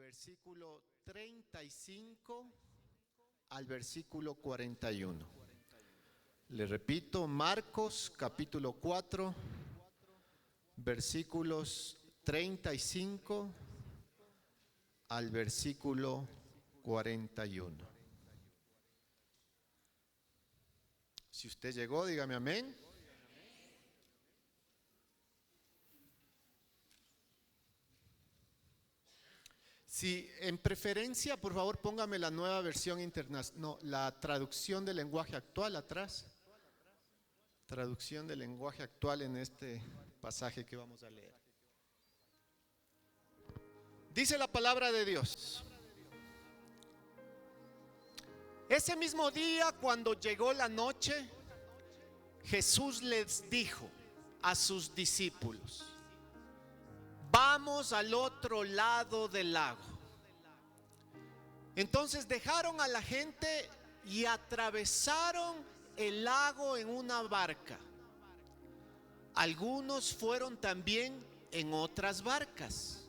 versículo 35 al versículo 41. Le repito, Marcos capítulo 4, versículos 35 al versículo 41. Si usted llegó, dígame amén. Si en preferencia, por favor, póngame la nueva versión internacional, no, la traducción del lenguaje actual atrás. Traducción del lenguaje actual en este pasaje que vamos a leer. Dice la palabra de Dios: ese mismo día, cuando llegó la noche, Jesús les dijo a sus discípulos: vamos al otro lado del lago. Entonces dejaron a la gente y atravesaron el lago en una barca. Algunos fueron también en otras barcas.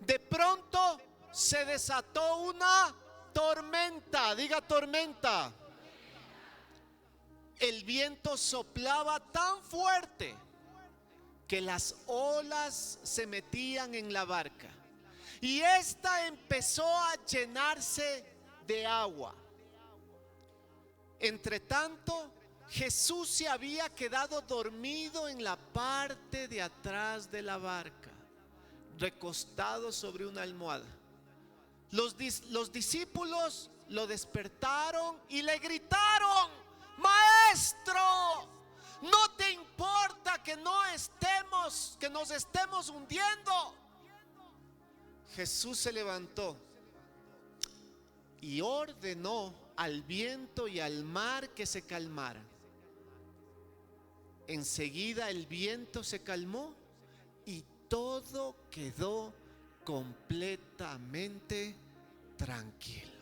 De pronto se desató una tormenta. Diga tormenta. El viento soplaba tan fuerte que las olas se metían en la barca y ésta empezó a llenarse de agua. Entre tanto, Jesús se había quedado dormido en la parte de atrás de la barca, recostado sobre una almohada. Los discípulos lo despertaron y le gritaron: Maestro, ¿no te importa que nos estemos hundiendo? Jesús se levantó y ordenó al viento y al mar que se calmaran. Enseguida el viento se calmó y todo quedó completamente tranquilo.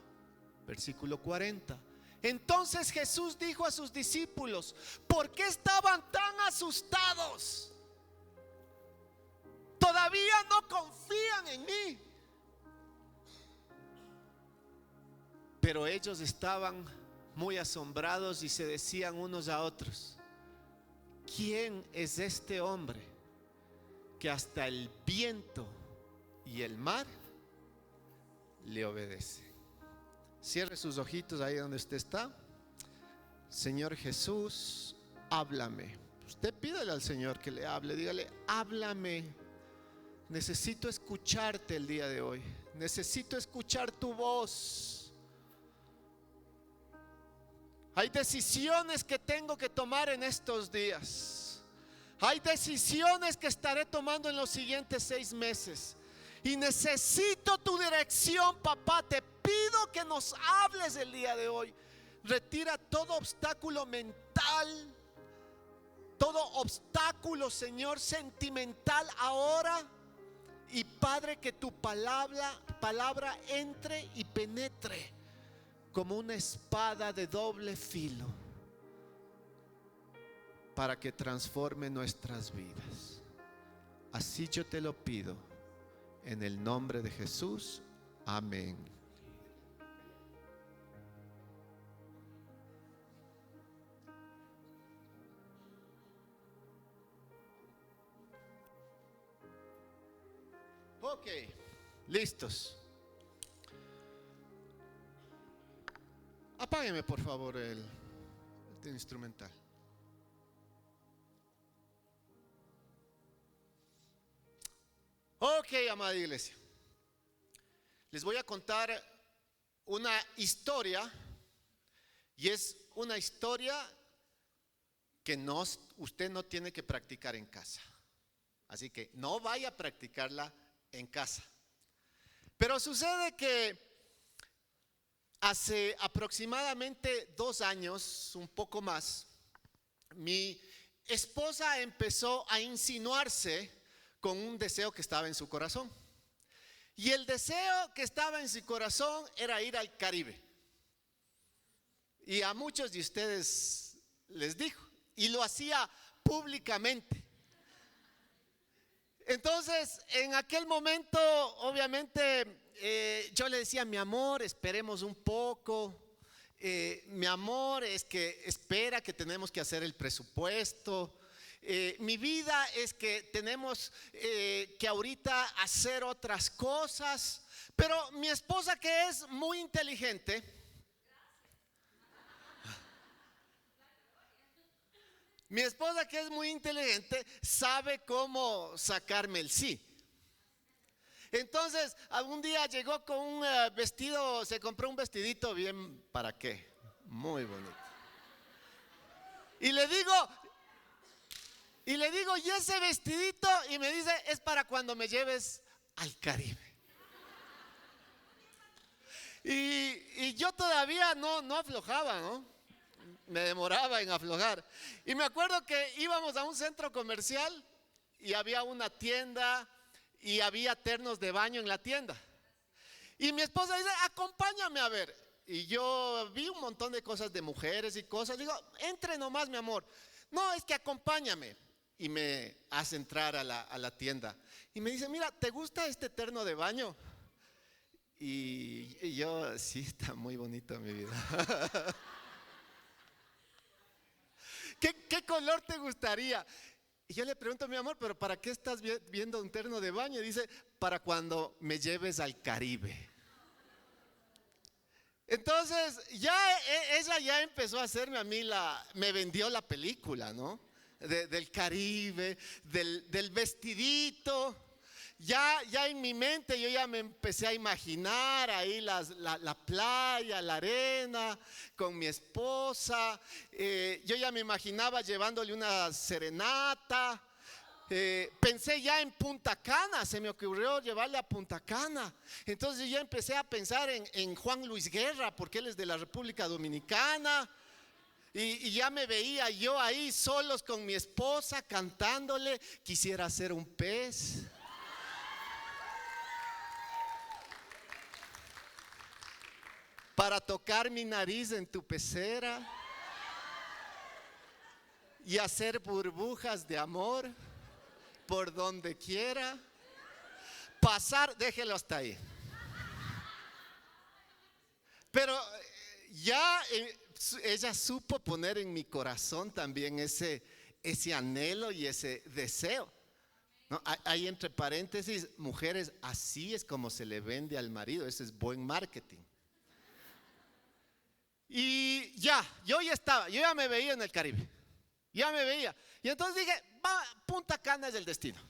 Versículo 40. Entonces Jesús dijo a sus discípulos: ¿por qué estaban tan asustados? ¿Todavía no confían en mí? Pero ellos estaban muy asombrados y se decían unos a otros: ¿quién es este hombre que hasta el viento y el mar le obedecen? Cierre sus ojitos ahí donde usted está. Señor Jesús, háblame. Usted pídale al Señor que le hable. Dígale: háblame. Necesito escucharte el día de hoy. Necesito escuchar tu voz. Hay decisiones que tengo que tomar en estos días. Hay decisiones que estaré tomando en los siguientes 6 meses. Y necesito tu dirección, papá. Te pido que nos hables el día de hoy. Retira todo obstáculo mental, todo obstáculo, Señor, sentimental ahora. Y Padre, que tu palabra entre y penetre como una espada de doble filo, para que transforme nuestras vidas. Así yo te lo pido, en el nombre de Jesús. Amén. Ok, listos. Apágueme por favor el instrumental. Ok, amada iglesia, les voy a contar una historia. Y es una historia que usted no tiene que practicar en casa. Así que no vaya a practicarla en casa. Pero sucede que hace aproximadamente 2 años, un poco más, mi esposa empezó a insinuarse con un deseo que estaba en su corazón. Y el deseo que estaba en su corazón era ir al Caribe. Y a muchos de ustedes les dijo, y lo hacía públicamente. Entonces, en aquel momento, obviamente, yo le decía, mi amor, esperemos un poco. Mi amor, es que espera que tenemos que hacer el presupuesto. Mi vida es que tenemos que ahorita hacer otras cosas. Pero mi esposa, que es muy inteligente, sabe cómo sacarme el sí. Entonces, algún día llegó con un vestido, se compró un vestidito bien, ¿para qué? Muy bonito. Y le digo, ¿y ese vestidito? Y me dice, es para cuando me lleves al Caribe. Y yo todavía no aflojaba, ¿no? Me demoraba en aflojar. Y me acuerdo que íbamos a un centro comercial y había una tienda y había ternos de baño en la tienda. Y mi esposa dice, acompáñame a ver. Y yo vi un montón de cosas de mujeres y cosas. Digo, entre nomás, mi amor. No, es que acompáñame. Y me hace entrar a la tienda. Y me dice, mira, ¿te gusta este terno de baño? Y yo, sí, está muy bonito mi vida. ¿Qué color te gustaría? Y yo le pregunto, mi amor, ¿pero para qué estás viendo un terno de baño? Y dice, para cuando me lleves al Caribe. Entonces, ella ya empezó a hacerme a mí me vendió la película, ¿no? Del Caribe, del vestidito. Ya en mi mente yo ya me empecé a imaginar ahí la playa, la arena, con mi esposa. Yo ya me imaginaba llevándole una serenata. Pensé ya en Punta Cana, se me ocurrió llevarle a Punta Cana. Entonces ya empecé a pensar en Juan Luis Guerra, porque él es de la República Dominicana. Y ya me veía yo ahí solos con mi esposa cantándole, quisiera ser un pez. Para tocar mi nariz en tu pecera y hacer burbujas de amor por donde quiera. Pasar, déjelo hasta ahí. Pero ya ella supo poner en mi corazón también ese anhelo y ese deseo, ¿no? Hay entre paréntesis, mujeres, así es como se le vende al marido, ese es buen marketing. Y yo ya me veía en el Caribe, ya me veía. Y entonces dije, Punta Cana es el destino.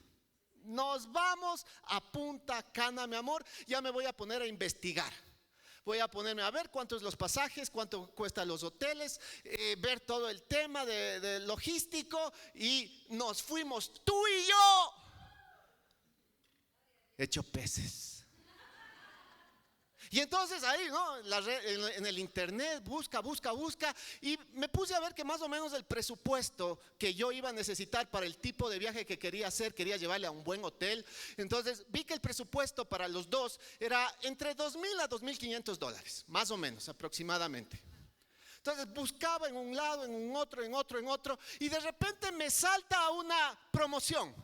Nos vamos a Punta Cana, mi amor. Ya me voy a poner a investigar. Voy a ponerme a ver cuántos los pasajes, cuánto cuestan los hoteles, ver todo el tema de logístico. Y nos fuimos, tú y yo, hecho peces. Y entonces ahí, ¿no? En el internet, busca. Y me puse a ver que más o menos el presupuesto que yo iba a necesitar para el tipo de viaje que quería hacer, quería llevarle a un buen hotel. Entonces vi que el presupuesto para los dos era entre $2,000 a $2,500, más o menos, aproximadamente. Entonces buscaba en un lado, en un otro, en otro. Y de repente me salta una promoción.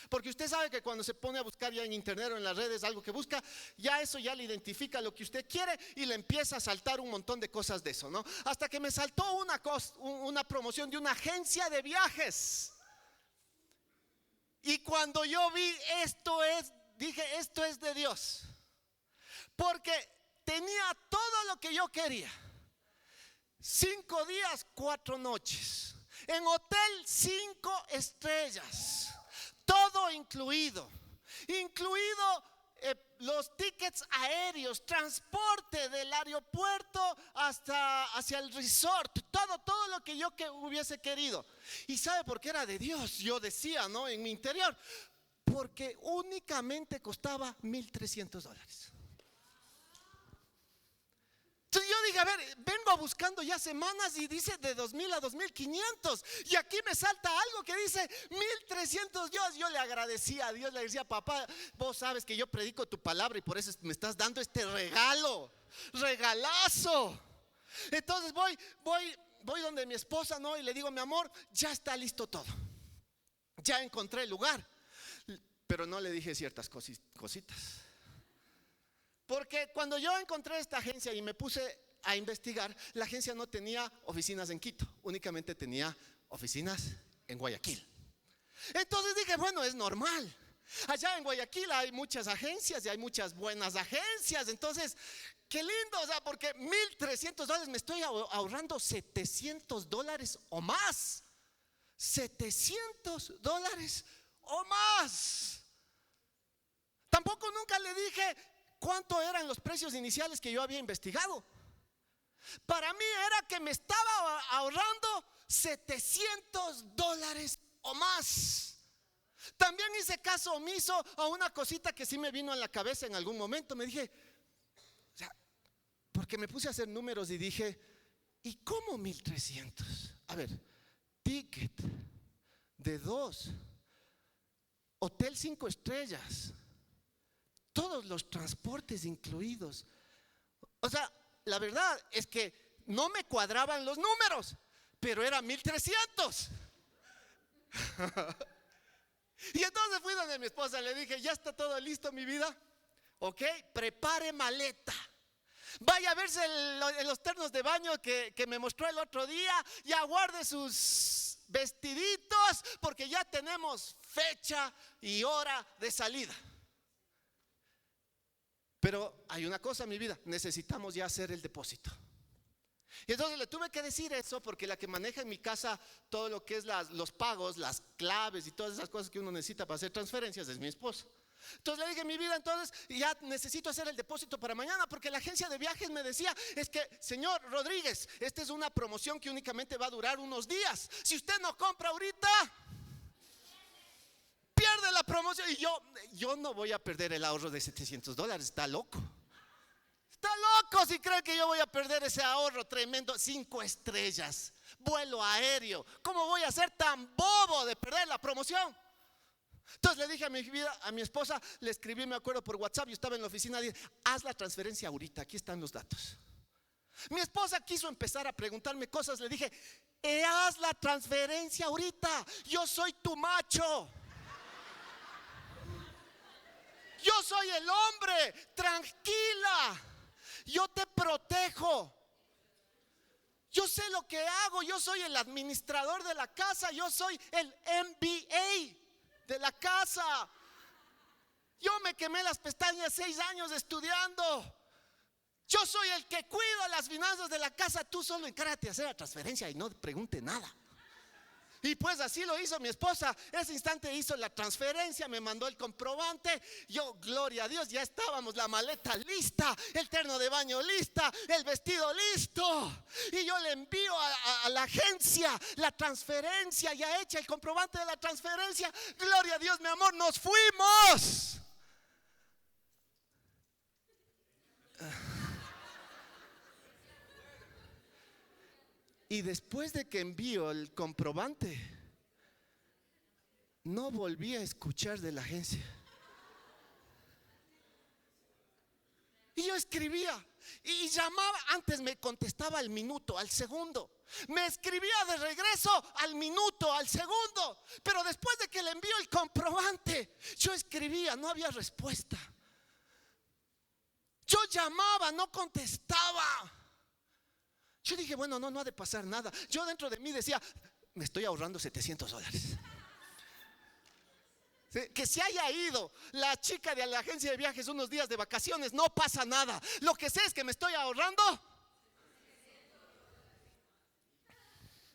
Porque usted sabe que cuando se pone a buscar ya en internet o en las redes algo que busca, ya eso ya le identifica lo que usted quiere y le empieza a saltar un montón de cosas de eso, ¿no? Hasta que me saltó una promoción de una agencia de viajes. Y cuando yo vi dije, esto es de Dios. Porque tenía todo lo que yo quería. 5 días, 4 noches. En hotel 5 estrellas. Todo incluido los tickets aéreos, transporte del aeropuerto hacia el resort, todo lo que yo hubiese querido. ¿Y sabe por qué era de Dios? Yo decía, ¿no? En mi interior, porque únicamente costaba $1,300. Entonces yo dije, a ver, vengo buscando ya semanas y dice de 2,000 a 2,500. Y aquí me salta algo que dice 1,300. Yo le agradecía a Dios, le decía, papá, vos sabes que yo predico tu palabra y por eso me estás dando este regalazo. Entonces voy donde mi esposa, ¿no? Y le digo, mi amor, ya está listo todo. Ya encontré el lugar. pero no le dije ciertas cositas. Porque cuando yo encontré esta agencia y me puse a investigar, la agencia no tenía oficinas en Quito, únicamente tenía oficinas en Guayaquil. Entonces dije, bueno, es normal. Allá en Guayaquil hay muchas agencias y hay muchas buenas agencias. Entonces, qué lindo, o sea, porque $1,300 me estoy ahorrando $700 o más. $700 o más. Tampoco nunca le dije cuánto eran los precios iniciales que yo había investigado. Para mí era que me estaba ahorrando $700 o más. También hice caso omiso a una cosita que sí me vino en la cabeza en algún momento. Me dije, o sea, porque me puse a hacer números y dije, ¿y cómo 1,300? A ver, ticket de 2, hotel 5 estrellas, todos los transportes incluidos. O sea, la verdad es que no me cuadraban los números, pero era 1,300. Y entonces fui donde mi esposa, le dije, ya está todo listo, mi vida. Ok, prepare maleta. Vaya a verse los ternos de baño que me mostró el otro día. Ya guarde sus vestiditos, porque ya tenemos fecha y hora de salida. Pero hay una cosa, mi vida, necesitamos ya hacer el depósito. Y entonces le tuve que decir eso, porque la que maneja en mi casa todo lo que es los pagos, las claves y todas esas cosas que uno necesita para hacer transferencias es mi esposa. Entonces le dije, mi vida, entonces ya necesito hacer el depósito para mañana, porque la agencia de viajes me decía, es que señor Rodríguez, esta es una promoción que únicamente va a durar unos días. Si usted no compra ahorita, pierde la promoción. Y yo no voy a perder el ahorro de $700, está loco. Está loco si cree que yo voy a perder ese ahorro tremendo. 5 estrellas, vuelo aéreo. ¿Cómo voy a ser tan bobo de perder la promoción? Entonces le dije a mi esposa, le escribí, me acuerdo, por WhatsApp. Yo estaba en la oficina, dije, haz la transferencia ahorita, aquí están los datos. Mi esposa quiso empezar a preguntarme cosas. Le dije, haz la transferencia ahorita, yo soy tu macho. Yo soy el hombre, tranquila. Yo te protejo. Yo sé lo que hago. Yo soy el administrador de la casa. Yo soy el MBA de la casa. Yo me quemé las pestañas 6 años estudiando. Yo soy el que cuida las finanzas de la casa. Tú solo encárgate de hacer la transferencia y no pregunte nada. Y pues así lo hizo mi esposa. Ese instante hizo la transferencia, me mandó el comprobante. Yo, gloria a Dios, ya estábamos, la maleta lista, el terno de baño lista, el vestido listo. Y yo le envío a la agencia la transferencia ya hecha, el comprobante de la transferencia. Gloria a Dios, mi amor, nos fuimos. Y después de que envío el comprobante, no volví a escuchar de la agencia. Y yo escribía y llamaba, antes me contestaba al minuto, al segundo. Me escribía de regreso al minuto, al segundo. Pero después de que le envío el comprobante, yo escribía, no había respuesta. Yo llamaba, no contestaba. Yo dije, bueno, no ha de pasar nada. Yo dentro de mí decía, me estoy ahorrando $700. ¿Sí? Que se haya ido la chica de la agencia de viajes unos días de vacaciones, no pasa nada. Lo que sé es que me estoy ahorrando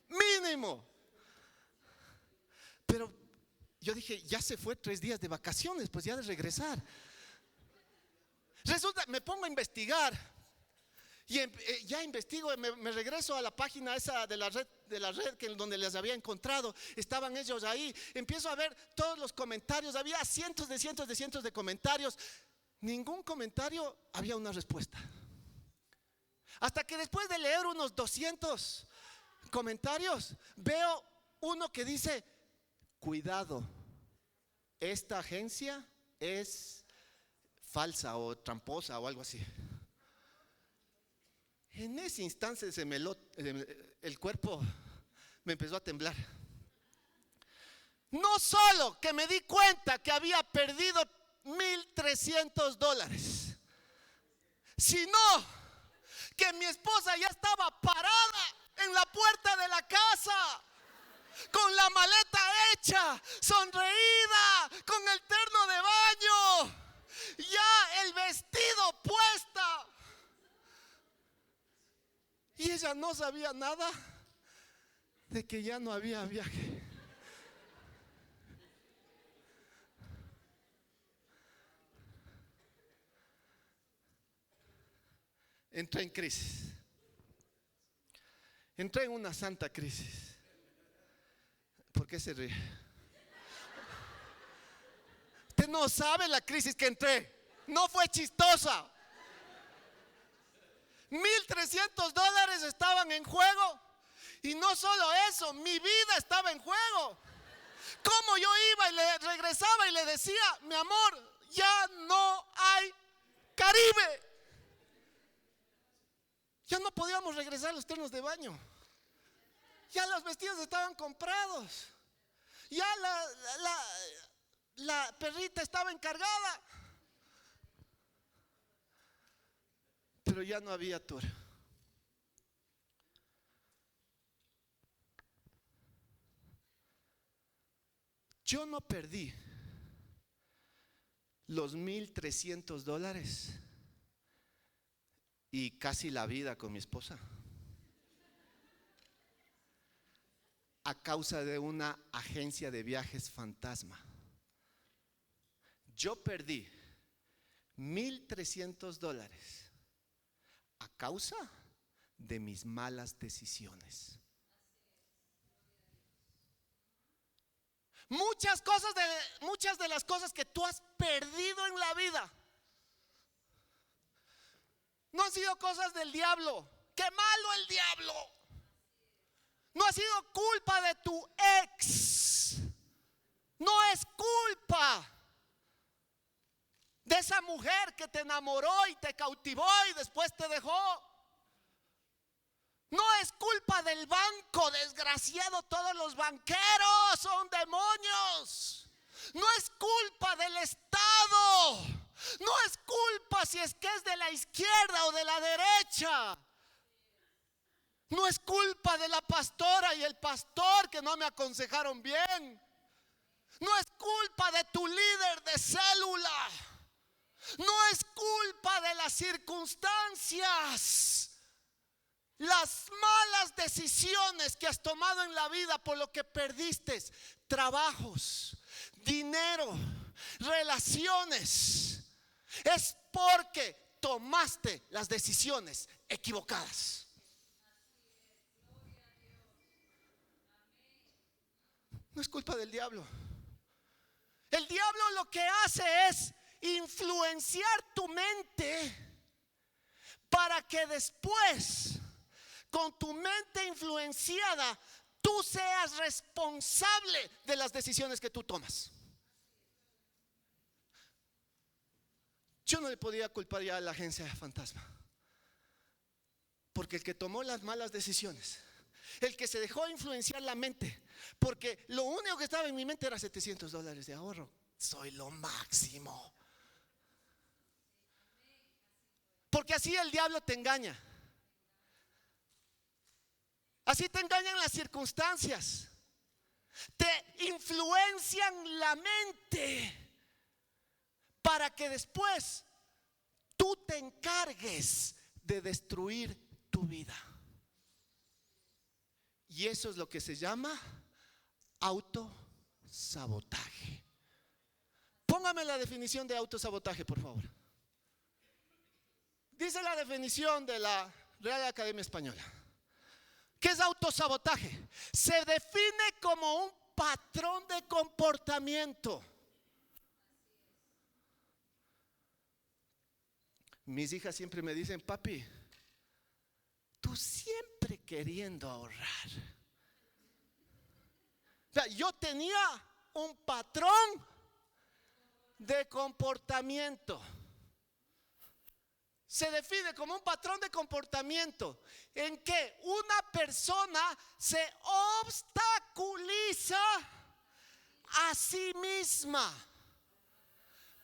mínimo. Pero yo dije, ya se fue 3 días de vacaciones, pues ya de regresar. Resulta, me pongo a investigar. Y ya investigo, me regreso a la página esa de la red donde les había encontrado. Estaban ellos ahí. Empiezo a ver todos los comentarios. Había cientos de comentarios. Ningún comentario había una respuesta. Hasta que después de leer unos 200 comentarios, veo uno que dice, cuidado, esta agencia es falsa o tramposa o algo así. En ese instante el cuerpo me empezó a temblar. No solo que me di cuenta que había perdido $1,300, sino que mi esposa ya estaba parada en la puerta de la casa, con la maleta hecha, sonreída, con el terno de baño, ya el vestido puesta. Y ella no sabía nada de que ya no había viaje. Entré en crisis. Entré en una santa crisis. ¿Por qué se ríe? Usted no sabe la crisis que entré. No fue chistosa. $1,300 estaban en juego. Y no solo eso, mi vida estaba en juego. Como yo iba y le regresaba y le decía: mi amor, ya no hay Caribe. Ya no podíamos regresar a los ternos de baño. Ya los vestidos estaban comprados. Ya la perrita estaba encargada. Pero ya no había tour. Yo no perdí los $1,300 y casi la vida con mi esposa a causa de una agencia de viajes fantasma. Yo perdí $1,300 a causa de mis malas decisiones. Muchas de las cosas que tú has perdido en la vida no han sido cosas del diablo. ¡Qué malo el diablo! No ha sido culpa de tu ex. No es culpa de esa mujer que te enamoró y te cautivó y después te dejó. No es culpa del banco, desgraciado. Todos los banqueros son demonios. No es culpa del Estado. No es culpa si es que es de la izquierda o de la derecha. No es culpa de la pastora y el pastor que no me aconsejaron bien. No es culpa de tu líder de célula. No es culpa de las circunstancias. Las malas decisiones que has tomado en la vida, por lo que perdiste trabajos, dinero, relaciones, es porque tomaste las decisiones equivocadas. No es culpa del diablo. El diablo lo que hace es influenciar tu mente para que después, con tu mente influenciada, tú seas responsable de las decisiones que tú tomas. Yo no le podía culpar ya a la agencia fantasma, porque el que tomó las malas decisiones, el que se dejó influenciar la mente, porque lo único que estaba en mi mente era $700 de ahorro. Soy lo máximo. Porque así el diablo te engaña. Así te engañan las circunstancias. Te influencian la mente para que después tú te encargues de destruir tu vida. Y eso es lo que se llama autosabotaje. Póngame la definición de autosabotaje, por favor. Dice la definición de la Real Academia Española. ¿Qué es autosabotaje? Se define como un patrón de comportamiento. Mis hijas siempre me dicen: papi, tú siempre queriendo ahorrar. O sea, yo tenía un patrón de comportamiento. Se define como un patrón de comportamiento en que una persona se obstaculiza a sí misma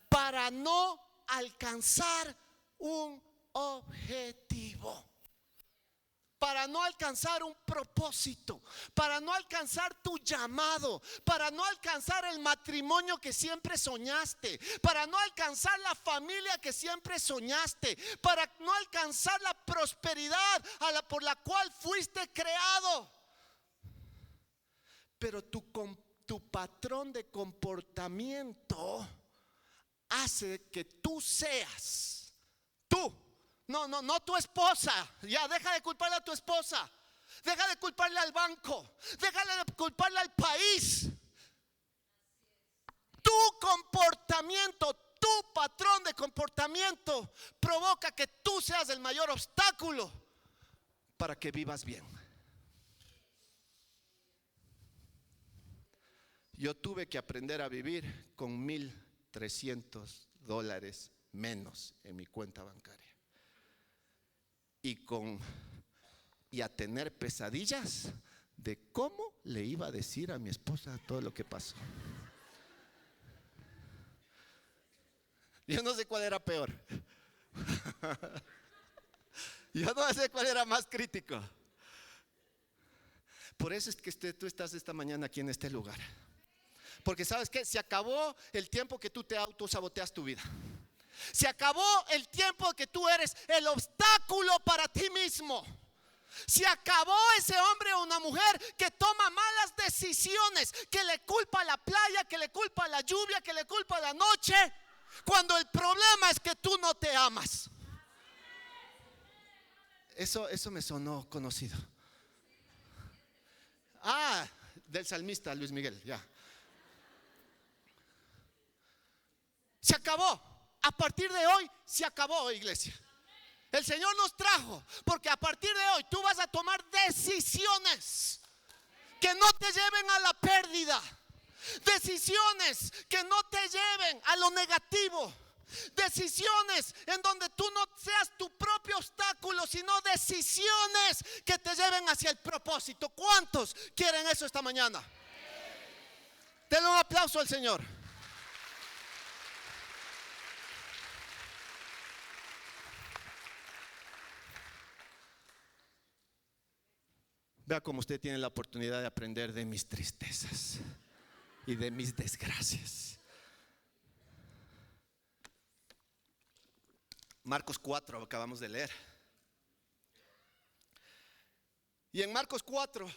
para no alcanzar un objetivo, para no alcanzar un propósito, para no alcanzar tu llamado, para no alcanzar el matrimonio que siempre soñaste, para no alcanzar la familia que siempre soñaste, para no alcanzar la prosperidad por la cual fuiste creado. Pero tu patrón de comportamiento hace que tú seas tú. No tu esposa. Ya, deja de culparle a tu esposa. Deja de culparle al banco. Deja de culparle al país. Tu comportamiento, tu patrón de comportamiento provoca que tú seas el mayor obstáculo para que vivas bien. Yo tuve que aprender a vivir con $1,300 menos en mi cuenta bancaria. Y a tener pesadillas de cómo le iba a decir a mi esposa todo lo que pasó. Yo no sé cuál era peor. Yo no sé cuál era más crítico. Por eso es que tú estás esta mañana aquí en este lugar. Porque ¿sabes qué? Se acabó el tiempo que tú te autosaboteas tu vida. Se acabó el tiempo que tú eres el obstáculo para ti mismo. Se acabó ese hombre o una mujer que toma malas decisiones, que le culpa a la playa, que le culpa a la lluvia, que le culpa a la noche, cuando el problema es que tú no te amas. Eso me sonó conocido. Del salmista Luis Miguel, ya. Se acabó. A partir de hoy se acabó, iglesia. El Señor nos trajo porque a partir de hoy tú vas a tomar decisiones que no te lleven a la pérdida, decisiones que no te lleven a lo negativo, decisiones en donde tú no seas tu propio obstáculo, sino decisiones que te lleven hacia el propósito. ¿Cuántos quieren eso esta mañana? Denle un aplauso al Señor. Vea cómo usted tiene la oportunidad de aprender de mis tristezas y de mis desgracias. Marcos 4 acabamos de leer. Y en Marcos 4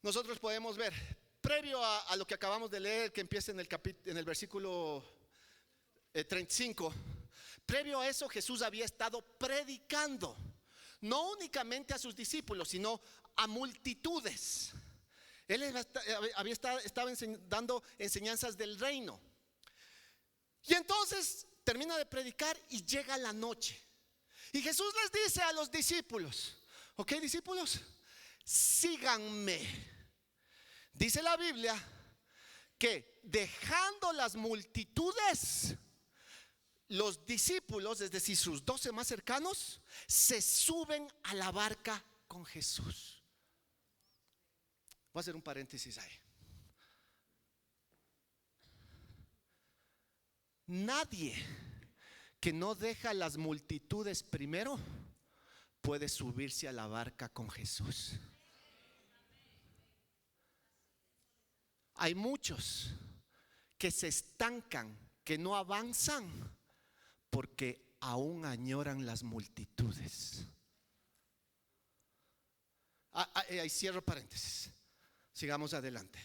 nosotros podemos ver, previo a lo que acabamos de leer, que empieza en el versículo 35, previo a eso Jesús había estado predicando. No únicamente a sus discípulos, sino a multitudes. Él estaba dando enseñanzas del reino. Y entonces termina de predicar y llega la noche. Y Jesús les dice a los discípulos: ok, discípulos, síganme. Dice la Biblia que dejando las multitudes, los discípulos, es decir, sus 12 más cercanos, se suben a la barca con Jesús. Voy a hacer un paréntesis ahí. Nadie que no deja las multitudes primero puede subirse a la barca con Jesús. Hay muchos que se estancan, que no avanzan, porque aún añoran las multitudes. Ahí cierro paréntesis. Sigamos adelante.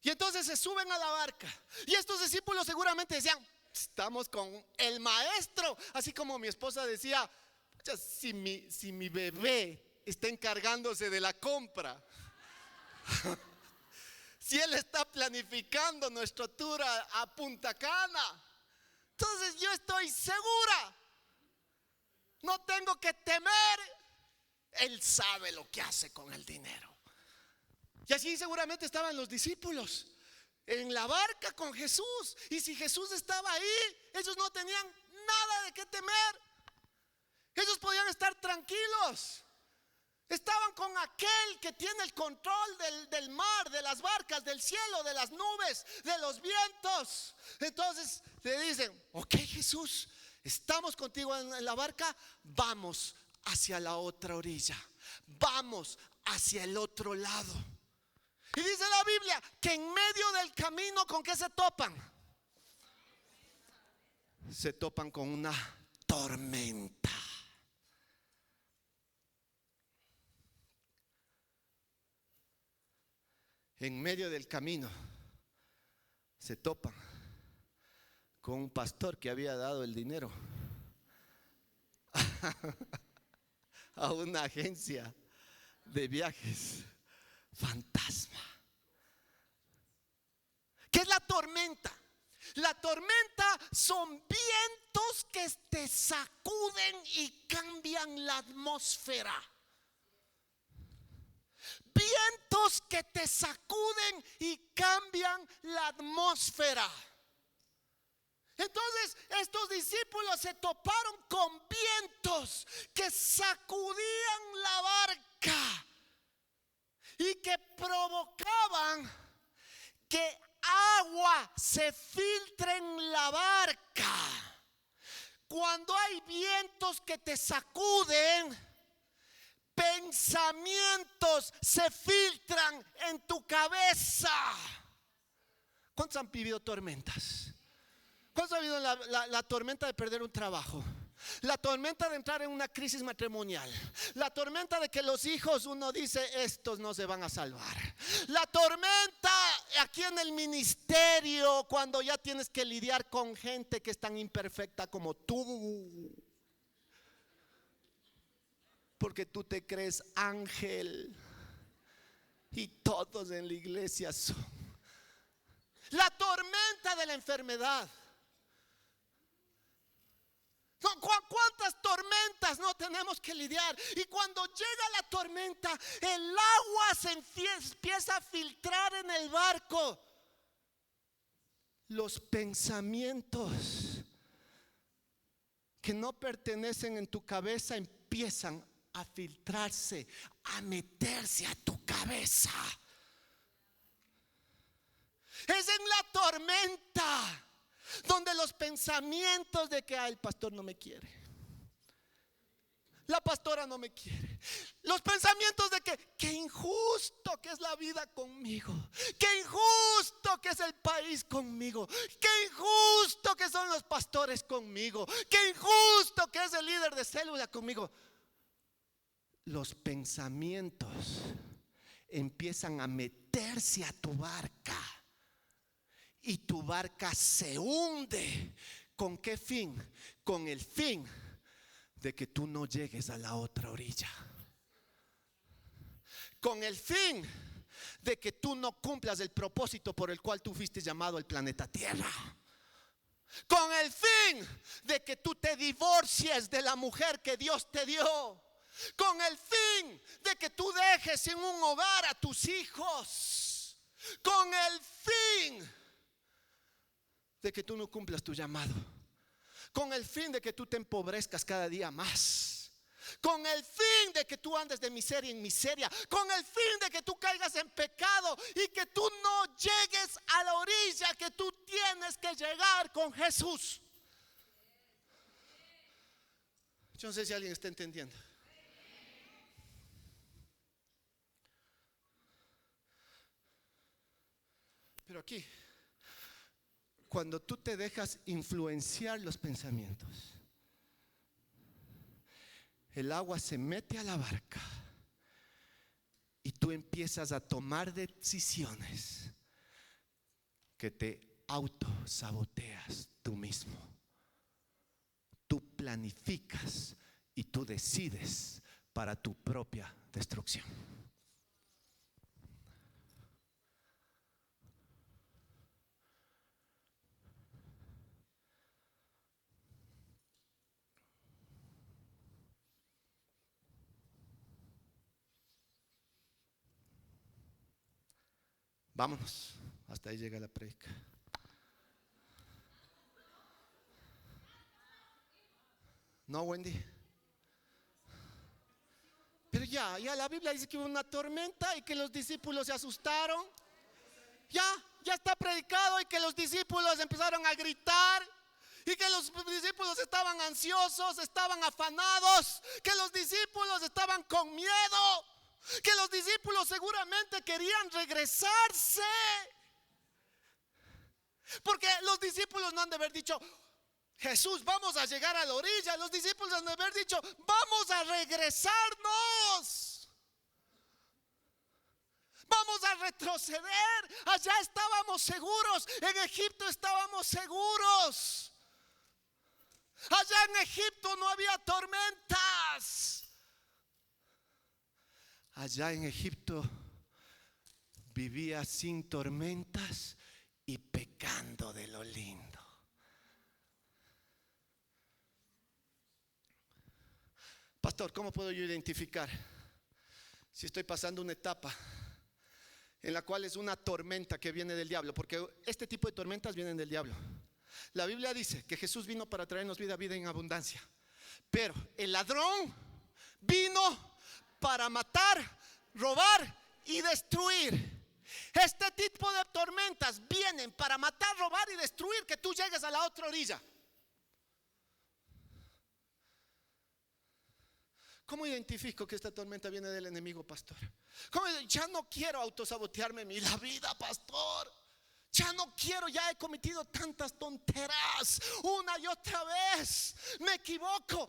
Y entonces se suben a la barca. Y estos discípulos seguramente decían: estamos con el maestro. Así como mi esposa decía: si mi bebé está encargándose de la compra, si él está planificando nuestro tour a Punta Cana, entonces yo estoy segura, no tengo que temer. Él sabe lo que hace con el dinero. Y así seguramente estaban los discípulos en la barca con Jesús. Y si Jesús estaba ahí, ellos no tenían nada de qué temer. Ellos podían estar tranquilos. Estaban con aquel que tiene el control del mar, de las barcas, del cielo, de las nubes, de los vientos. Entonces le dicen: ok, Jesús, estamos contigo en la barca, vamos hacia la otra orilla, vamos hacia el otro lado. Y dice la Biblia que en medio del camino, ¿con qué se topan? Se topan con una tormenta. En medio del camino se topan con un pastor que había dado el dinero a una agencia de viajes fantasma. ¿Qué es la tormenta? La tormenta son vientos que te sacuden y cambian la atmósfera. Vientos que te sacuden y cambian la atmósfera. Entonces estos discípulos se toparon con vientos que sacudían la barca y que provocaban que agua se filtre en la barca. Cuando hay vientos que te sacuden, pensamientos se filtran en tu cabeza. ¿Cuántos han vivido tormentas? ¿Cuántos han vivido la tormenta de perder un trabajo? La tormenta de entrar en una crisis matrimonial. La tormenta de que los hijos, uno dice: estos no se van a salvar. La tormenta aquí en el ministerio, cuando ya tienes que lidiar con gente que es tan imperfecta como tú, porque tú te crees ángel y todos en la iglesia son. La tormenta de la enfermedad. ¿Cuántas tormentas no tenemos que lidiar? Y cuando llega la tormenta, el agua se empieza a filtrar en el barco. Los pensamientos que no pertenecen en tu cabeza empiezan a filtrarse, a meterse a tu cabeza. Es en la tormenta donde los pensamientos de que el pastor no me quiere, la pastora no me quiere, los pensamientos de que qué injusto que es la vida conmigo, qué injusto que es el país conmigo, qué injusto que son los pastores conmigo, qué injusto que es el líder de célula conmigo. Los pensamientos empiezan a meterse a tu barca y tu barca se hunde. ¿Con qué fin? Con el fin de que tú no llegues a la otra orilla. Con el fin de que tú no cumplas el propósito por el cual tú fuiste llamado al planeta Tierra. Con el fin de que tú te divorcies de la mujer que Dios te dio. Con el fin de que tú dejes sin un hogar a tus hijos. Con el fin de que tú no cumplas tu llamado. Con el fin de que tú te empobrezcas cada día más. Con el fin de que tú andes de miseria en miseria. Con el fin de que tú caigas en pecado y que tú no llegues a la orilla que tú tienes que llegar con Jesús. Yo no sé si alguien está entendiendo. Pero aquí, cuando tú te dejas influenciar los pensamientos, el agua se mete a la barca y tú empiezas a tomar decisiones que te autosaboteas tú mismo. Tú planificas y tú decides para tu propia destrucción. Vámonos, hasta ahí llega la predica. No, Wendy. Pero Pero ya la Biblia dice que hubo una tormenta y que los discípulos se asustaron. Ya está predicado y que los discípulos empezaron a gritar. Y que los discípulos estaban ansiosos, estaban afanados, que los discípulos estaban con miedo, que los discípulos seguramente querían regresarse. Porque los discípulos no han de haber dicho: Jesús, vamos a llegar a la orilla. Los discípulos han de haber dicho: vamos a regresarnos, vamos a retroceder. Allá estábamos seguros, en Egipto estábamos seguros. Allá en Egipto no había tormentas. Allá en Egipto vivía sin tormentas y pecando de lo lindo. Pastor, ¿cómo puedo yo identificar si estoy pasando una etapa en la cual es una tormenta que viene del diablo? Porque este tipo de tormentas vienen del diablo. La Biblia dice que Jesús vino para traernos vida en abundancia. Pero el ladrón vino para matar, robar y destruir. Este tipo de tormentas vienen para matar, robar y destruir, que tú llegues a la otra orilla. ¿Cómo identifico que esta tormenta viene del enemigo, pastor? ¿Cómo? Ya no quiero autosabotearme la vida, pastor. Ya no quiero, ya he cometido tantas tonteras una y otra vez. Me equivoco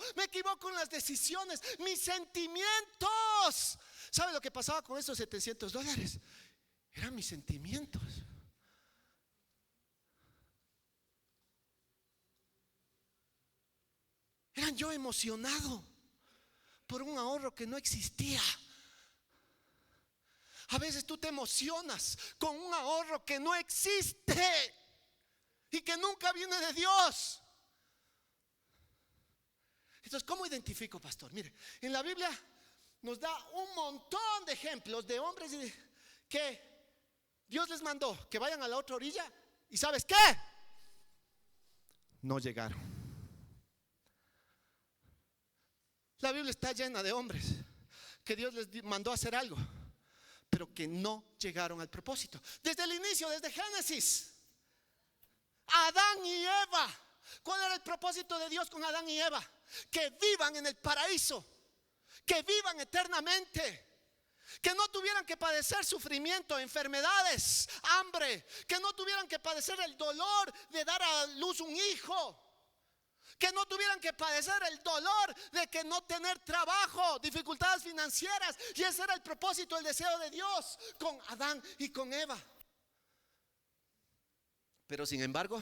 en las decisiones, mis sentimientos. ¿Sabe lo que pasaba con esos $700? Eran mis sentimientos. Eran yo emocionado por un ahorro que no existía. A veces tú te emocionas con un ahorro que no existe y que nunca viene de Dios. Entonces, ¿cómo identifico, pastor? Mire, en la Biblia nos da un montón de ejemplos de hombres que Dios les mandó que vayan a la otra orilla. ¿Y sabes qué? No llegaron. La Biblia está llena de hombres que Dios les mandó a hacer algo, pero que no llegaron al propósito. Desde el inicio, desde Génesis, Adán y Eva. ¿Cuál era el propósito de Dios con Adán y Eva? Que vivan en el paraíso, que vivan eternamente, que no tuvieran que padecer sufrimiento, enfermedades, hambre, que no tuvieran que padecer el dolor de dar a luz un hijo, que no tuvieran que padecer el dolor de que no tener trabajo, dificultades financieras. Y ese era el propósito, el deseo de Dios con Adán y con Eva. Pero sin embargo,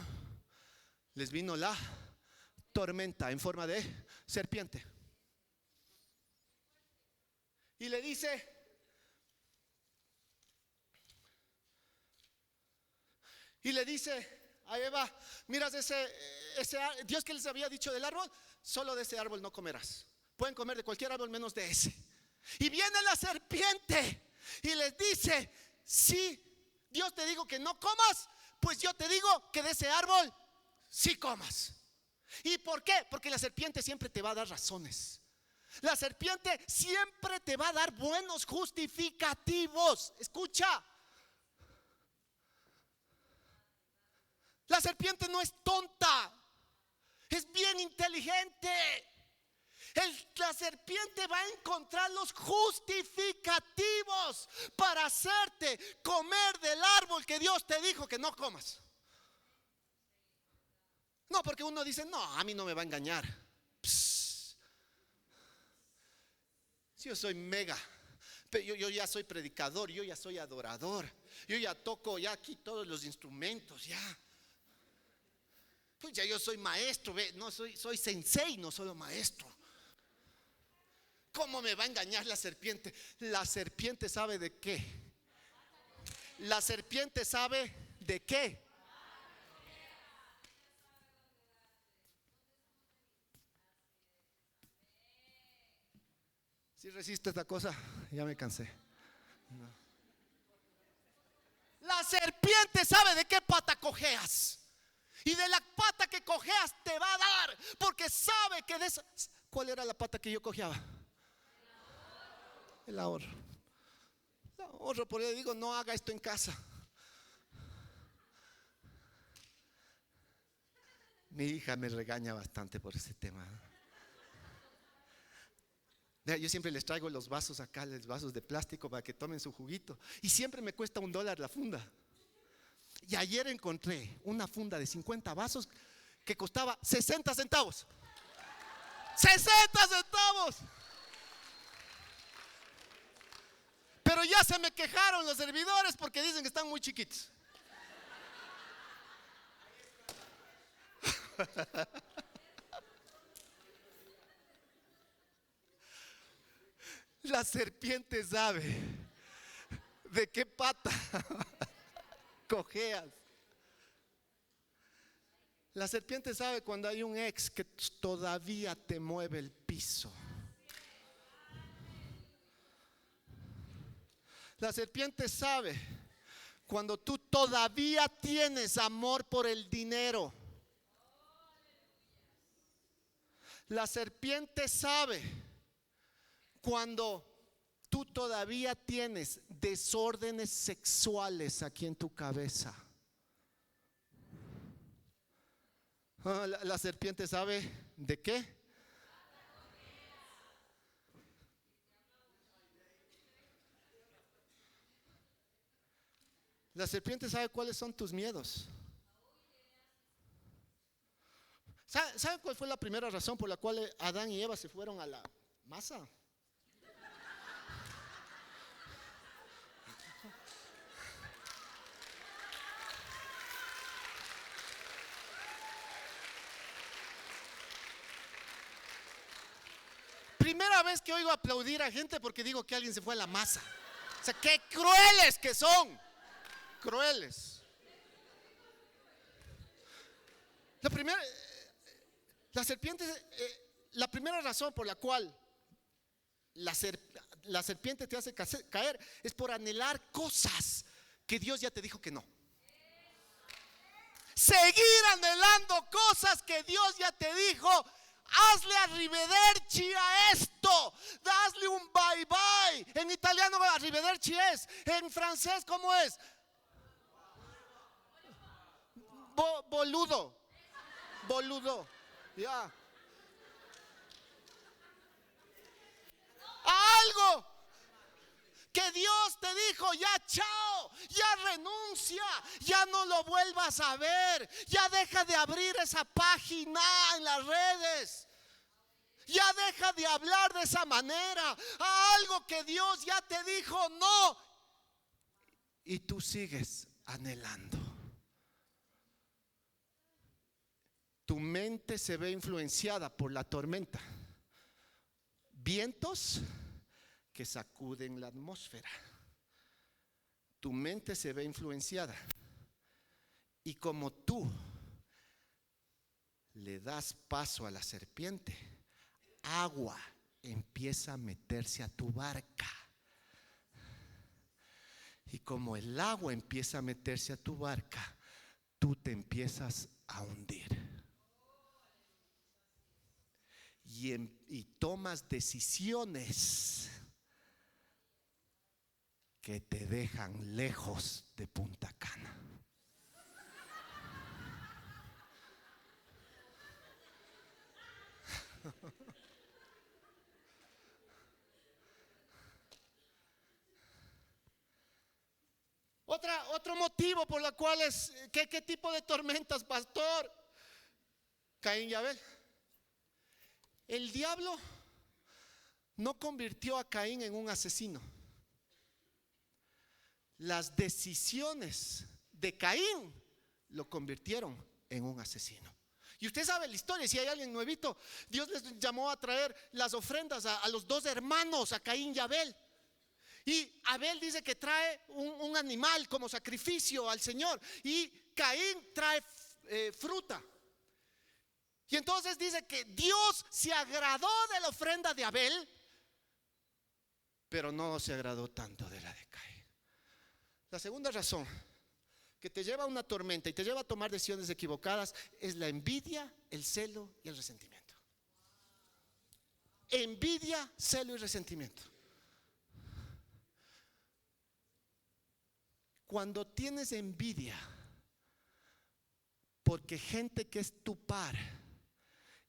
les vino la tormenta en forma de serpiente. Y le dice: a Eva, miras ese Dios que les había dicho del árbol, solo de ese árbol no comerás. Pueden comer de cualquier árbol menos de ese. Y viene la serpiente y les dice: si Dios te dijo que no comas, pues yo te digo que de ese árbol sí comas. ¿Y por qué? Porque la serpiente siempre te va a dar razones. La serpiente siempre te va a dar buenos justificativos. Escucha, la serpiente no es tonta, es bien inteligente. La serpiente va a encontrar los justificativos para hacerte comer del árbol que Dios te dijo que no comas. No, porque uno dice: no, a mí no me va a engañar. Si yo soy mega, yo ya soy predicador, yo ya soy adorador, yo ya toco ya aquí todos los instrumentos, ya. Pues ya yo soy maestro, no soy sensei, no solo maestro. ¿Cómo me va a engañar la serpiente? La serpiente sabe de qué. La serpiente sabe de qué. Si resiste esta cosa, ya me cansé. No. La serpiente sabe de qué pata cojeas. Y de la pata que cojeas te va a dar, porque sabe que de esa. ¿Cuál era la pata que yo cojeaba? El ahorro. El ahorro, por eso digo, no haga esto en casa. Mi hija me regaña bastante por ese tema. Yo siempre les traigo los vasos acá, los vasos de plástico para que tomen su juguito. Y siempre me cuesta $1 la funda. Y ayer encontré una funda de 50 vasos que costaba 60 centavos. 60 centavos. Pero ya se me quejaron los servidores porque dicen que están muy chiquitos. La serpiente sabe de qué pata cojeas. La serpiente sabe cuando hay un ex que todavía te mueve el piso. La serpiente sabe cuando tú todavía tienes amor por el dinero. La serpiente sabe cuando tú todavía tienes desórdenes sexuales aquí en tu cabeza. La serpiente sabe de qué. La serpiente sabe cuáles son tus miedos. ¿Saben cuál fue la primera razón por la cual Adán y Eva se fueron a la masa? Primera vez que oigo aplaudir a gente porque digo que alguien se fue a la masa. O sea, qué crueles que son. Crueles. La serpiente, la primera razón por la cual la serpiente te hace caer es por anhelar cosas que Dios ya te dijo que no. Seguir anhelando cosas que Dios ya te dijo. Hazle arrivederci a esto. Hazle un bye bye. En italiano arrivederci es. En francés, ¿cómo es? Boludo. Boludo. Ya. Algo que Dios te dijo, ya chao, ya renuncia, ya no lo vuelvas a ver, ya deja de abrir esa página en las redes, ya deja de hablar de esa manera, a algo que Dios ya te dijo no, y tú sigues anhelando. Tu mente se ve influenciada por la tormenta, vientos que sacuden la atmósfera. Tu mente se ve influenciada. Y como tú le das paso a la serpiente, agua empieza a meterse a tu barca. Y como el agua empieza a meterse a tu barca, tú te empiezas a hundir. Y tomas decisiones que te dejan lejos de Punta Cana. Otro motivo por el cual es, ¿qué tipo de tormentas, pastor? Caín y Abel. El diablo no convirtió a Caín en un asesino. Las decisiones de Caín lo convirtieron en un asesino. Y usted sabe la historia, si hay alguien nuevito, Dios les llamó a traer las ofrendas a los dos hermanos, a Caín y Abel. Y Abel dice que trae un animal como sacrificio al Señor, y Caín trae fruta. Y entonces dice que Dios se agradó de la ofrenda de Abel, pero no se agradó tanto de la de Caín. La segunda razón que te lleva a una tormenta y te lleva a tomar decisiones equivocadas es la envidia, el celo y el resentimiento. Envidia, celo y resentimiento. Cuando tienes envidia, porque gente que es tu par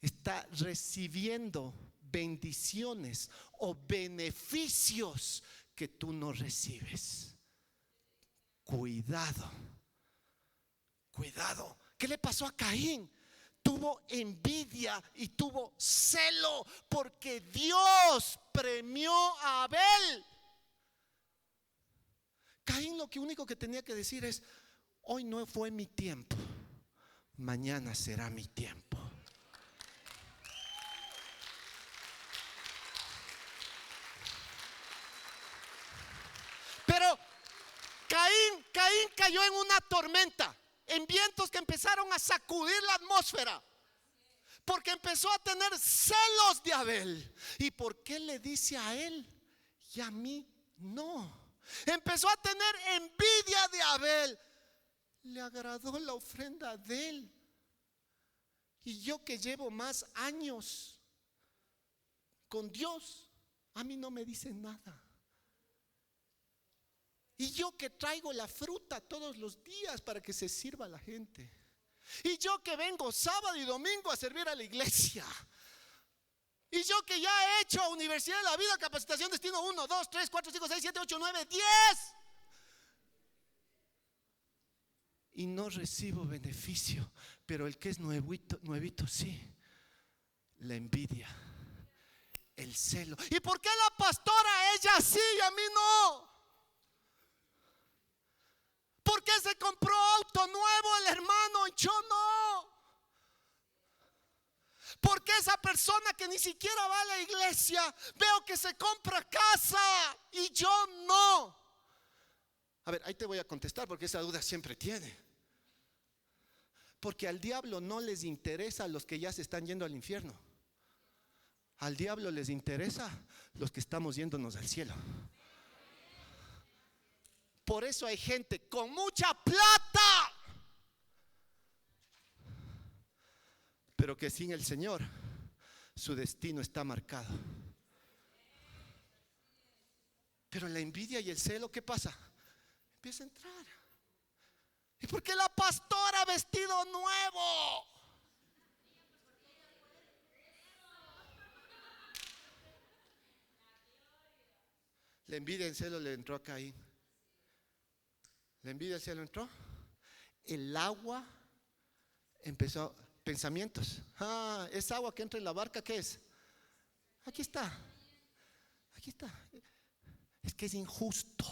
está recibiendo bendiciones o beneficios que tú no recibes. Cuidado, cuidado. ¿Qué le pasó a Caín? Tuvo envidia y tuvo celo porque Dios premió a Abel. Caín lo único que tenía que decir es: hoy no fue mi tiempo, mañana será mi tiempo. Pero Caín cayó en una tormenta, en vientos que empezaron a sacudir la atmósfera, porque empezó a tener celos de Abel. ¿Y por qué le dice a él y a mí no? Empezó a tener envidia de Abel. Le agradó la ofrenda de él. Y yo, que llevo más años con Dios, a mí no me dicen nada. Y yo, que traigo la fruta todos los días para que se sirva a la gente. Y yo, que vengo sábado y domingo a servir a la iglesia. Y yo, que ya he hecho Universidad de la Vida, capacitación destino 1, 2, 3, 4, 5, 6, 7, 8, 9, 10. Y no recibo beneficio. Pero el que es nuevito sí. La envidia, el celo. ¿Y por qué la pastora, ella sí y a mí no? ¿Por qué se compró auto nuevo el hermano y yo no? ¿Por qué esa persona que ni siquiera va a la iglesia veo que se compra casa y yo no? A ver, ahí te voy a contestar, porque esa duda siempre tiene. Porque al diablo no les interesa a los que ya se están yendo al infierno. Al diablo les interesa los que estamos yéndonos al cielo. Por eso hay gente con mucha plata, pero que sin el Señor su destino está marcado. Pero la envidia y el celo, ¿qué pasa? Empieza a entrar. ¿Y por qué la pastora vestido nuevo? La envidia y el celo le entró a Caín. La envidia y el celo entró. El agua empezó. Pensamientos. Es agua que entra en la barca. ¿Qué es? Aquí está. Aquí está. Es que es injusto.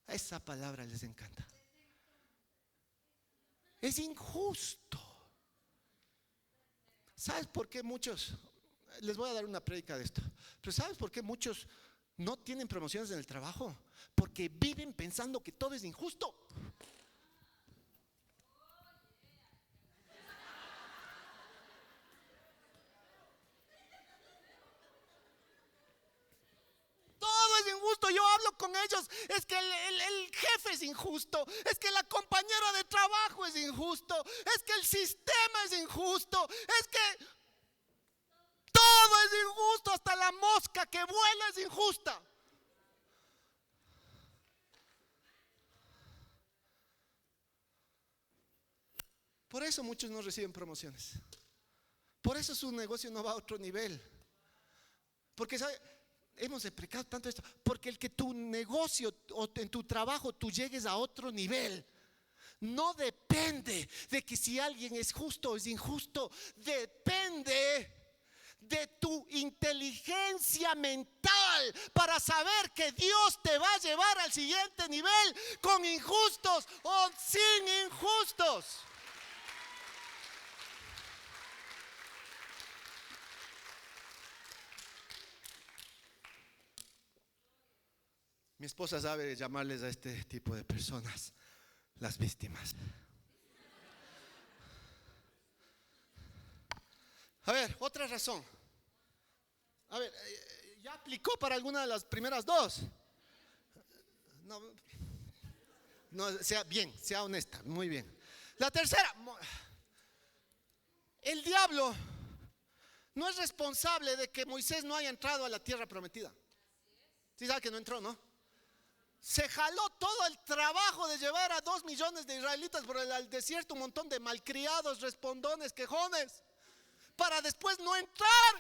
Esa palabra les encanta. Es injusto. ¿Sabes por qué muchos? Les voy a dar una prédica de esto. Pero ¿sabes por qué muchos no tienen promociones en el trabajo? Porque viven pensando que todo es injusto. Injusto. Yo hablo con ellos, es que el jefe es injusto, es que la compañera de trabajo es injusto, es que el sistema es injusto, es que todo es injusto, hasta la mosca que vuela es injusta. Por eso muchos no reciben promociones. Por eso su negocio no va a otro nivel. Porque ¿sabe? Hemos explicado tanto esto, porque el que tu negocio o en tu trabajo tú llegues a otro nivel no depende de que si alguien es justo o es injusto, depende de tu inteligencia mental para saber que Dios te va a llevar al siguiente nivel, con injustos o sin injustos. Mi esposa sabe llamarles a este tipo de personas las víctimas. A ver, otra razón. A ver, ¿ya aplicó para alguna de las primeras dos? No, sea bien, sea honesta, muy bien. La tercera, el diablo no es responsable de que Moisés no haya entrado a la tierra prometida. ¿Sí sabe que no entró, no? Se jaló todo el trabajo de llevar a 2 millones de israelitas por el desierto, un montón de malcriados, respondones, quejones, para después no entrar.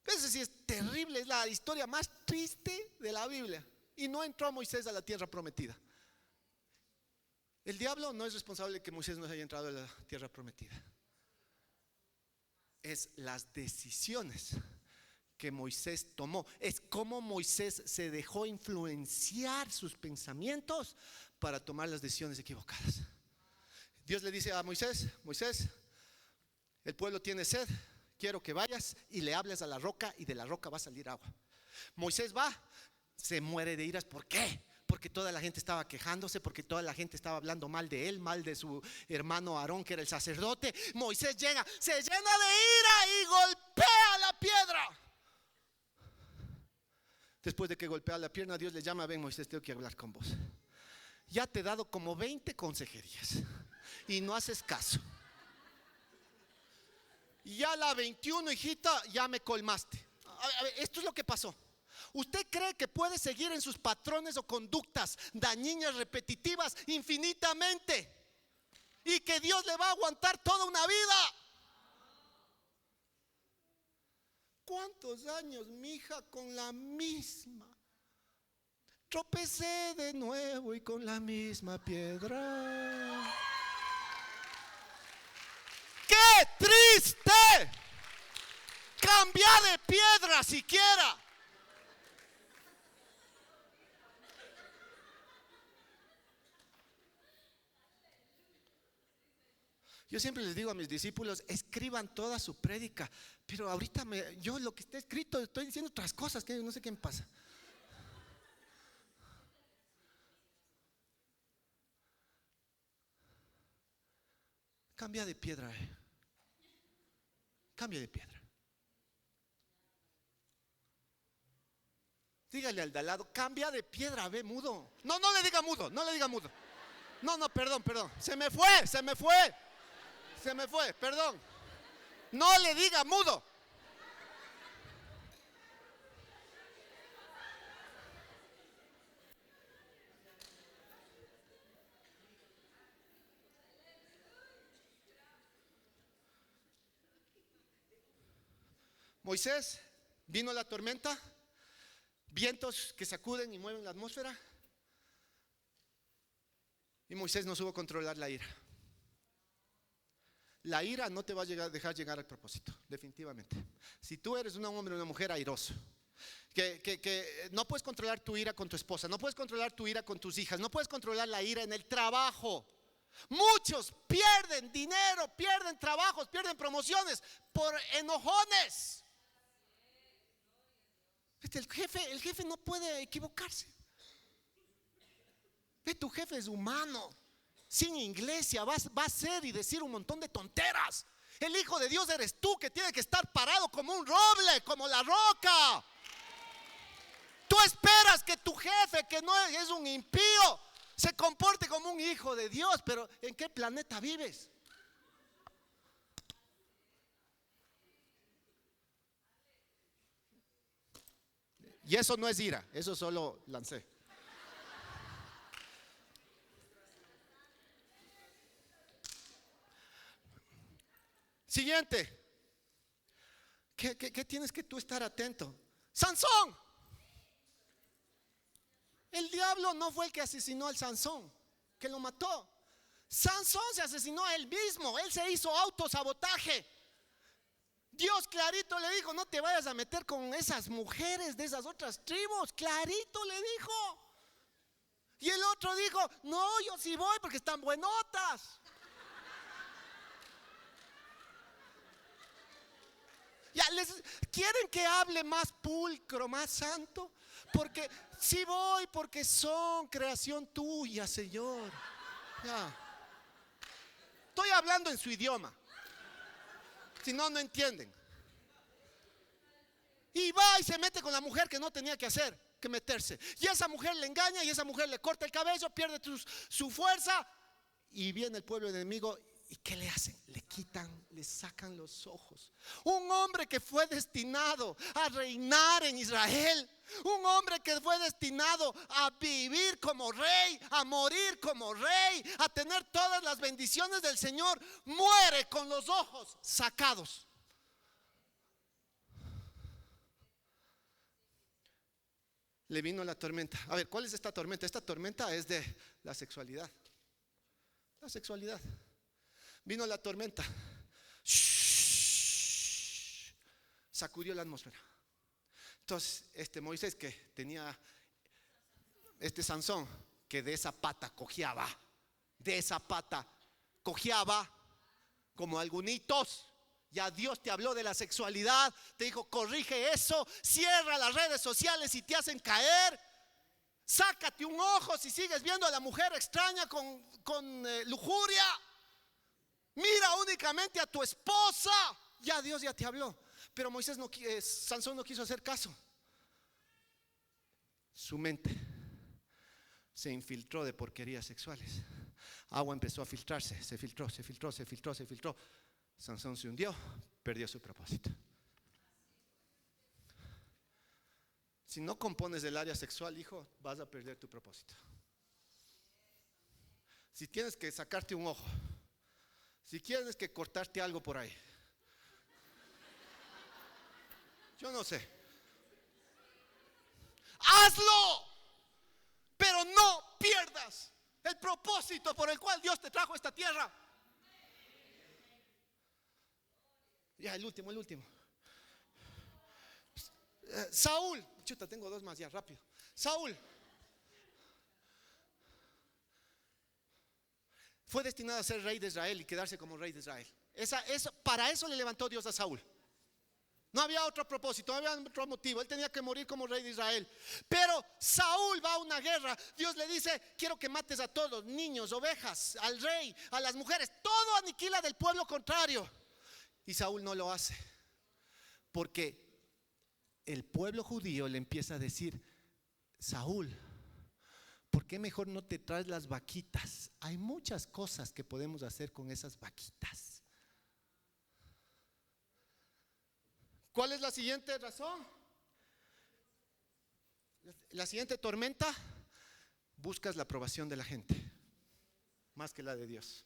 Eso sí es terrible, es la historia más triste de la Biblia. Y no entró Moisés a la tierra prometida. El diablo no es responsable de que Moisés no haya entrado a la tierra prometida. Es las decisiones que Moisés tomó. Es cómo Moisés se dejó influenciar sus pensamientos para tomar las decisiones equivocadas. Dios le dice a Moisés: Moisés, el pueblo tiene sed, quiero que vayas y le hables a la roca y de la roca va a salir agua. Moisés va, se muere de iras. ¿Por qué? Porque toda la gente estaba quejándose, porque toda la gente estaba hablando mal de él, mal de su hermano Aarón, que era el sacerdote. Moisés llega, se llena de ira y golpea la piedra. Después de que golpea la pierna, Dios le llama: ven, Moisés, tengo que hablar con vos. Ya te he dado como 20 consejerías y no haces caso. Ya la 21, hijita, ya me colmaste. A ver, esto es lo que pasó. ¿Usted cree que puede seguir en sus patrones o conductas dañinas, repetitivas, infinitamente? Y que Dios le va a aguantar toda una vida. ¿Cuántos años, mija, con la misma? Tropecé de nuevo y con la misma piedra. ¡Qué triste! Cambia de piedra siquiera. Yo siempre les digo a mis discípulos: escriban toda su prédica. Pero ahorita yo lo que está escrito estoy diciendo otras cosas que no sé qué me pasa. Cambia de piedra. Cambia de piedra. Dígale al de al lado: cambia de piedra, ve, mudo. No, no le diga mudo, no le diga mudo. No, perdón. Se me fue, perdón. No le diga mudo. Moisés, vino la tormenta, vientos que sacuden y mueven la atmósfera, y Moisés no supo controlar la ira. La ira no te va a dejar llegar al propósito, definitivamente. Si tú eres un hombre o una mujer airoso, que no puedes controlar tu ira con tu esposa, no puedes controlar tu ira con tus hijas, no puedes controlar la ira en el trabajo. Muchos pierden dinero, pierden trabajos, pierden promociones por enojones. El jefe no puede equivocarse. Tu jefe es humano, sin iglesia va a hacer y decir un montón de tonteras. El hijo de Dios eres tú, que tiene que estar parado como un roble, como la roca. Tú esperas que tu jefe, que no es un impío, se comporte como un hijo de Dios. Pero ¿en qué planeta vives? Y eso no es ira, eso solo lancé. Siguiente. ¿Qué tienes que tú estar atento? Sansón. El diablo no fue el que asesinó al Sansón, que lo mató. Sansón se asesinó a él mismo. Él se hizo autosabotaje. Dios clarito le dijo: no te vayas a meter con esas mujeres de esas otras tribus. Clarito le dijo. Y el otro dijo: no, yo sí voy porque están buenotas. Ya ¿quieren que hable más pulcro, más santo? Porque sí voy, porque son creación tuya, Señor. Ya. Estoy hablando en su idioma. Si no, no entienden. Y va y se mete con la mujer que no tenía que hacer, que meterse. Y esa mujer le engaña, y esa mujer le corta el cabello, pierde su fuerza. Y viene el pueblo enemigo. ¿Y qué le hacen? Le quitan, le sacan los ojos. Un hombre que fue destinado a reinar en Israel, Un hombre que fue destinado a vivir como rey, a morir como rey, a tener todas las bendiciones del Señor, muere con los ojos sacados. Le vino la tormenta. A ver, ¿cuál es esta tormenta? Esta tormenta es de la sexualidad. La sexualidad. Vino la tormenta. Sacudió la atmósfera. Entonces, Moisés, que tenía Sansón, que de esa pata cojeaba, como algunitos. Ya Dios te habló de la sexualidad, te dijo: corrige eso, cierra las redes sociales si te hacen caer, sácate un ojo si sigues viendo a la mujer extraña con lujuria, mira únicamente a tu esposa. Ya Dios ya te habló. Pero Sansón no quiso hacer caso. Su mente se infiltró de porquerías sexuales. Agua empezó a filtrarse, se filtró. Sansón se hundió, perdió su propósito. Si no compones del área sexual, hijo, vas a perder tu propósito. Si tienes que sacarte un ojo, si tienes que cortarte algo por ahí, yo no sé, hazlo, pero no pierdas el propósito por el cual Dios te trajo a esta tierra. Ya, el último. Saúl, chuta, tengo dos más, ya, rápido. Saúl fue destinado a ser rey de Israel y quedarse como rey de Israel. Para eso le levantó Dios a Saúl. No había otro propósito, no había otro motivo. Él tenía que morir como rey de Israel. Pero Saúl va a una guerra. Dios le dice: quiero que mates a todos, niños, ovejas, al rey, a las mujeres. Todo aniquila del pueblo contrario. Y Saúl no lo hace, porque el pueblo judío le empieza a decir: Saúl, ¿por qué mejor no te traes las vaquitas? Hay muchas cosas que podemos hacer con esas vaquitas. ¿Cuál es la siguiente razón? La siguiente tormenta: buscas la aprobación de la gente más que la de Dios.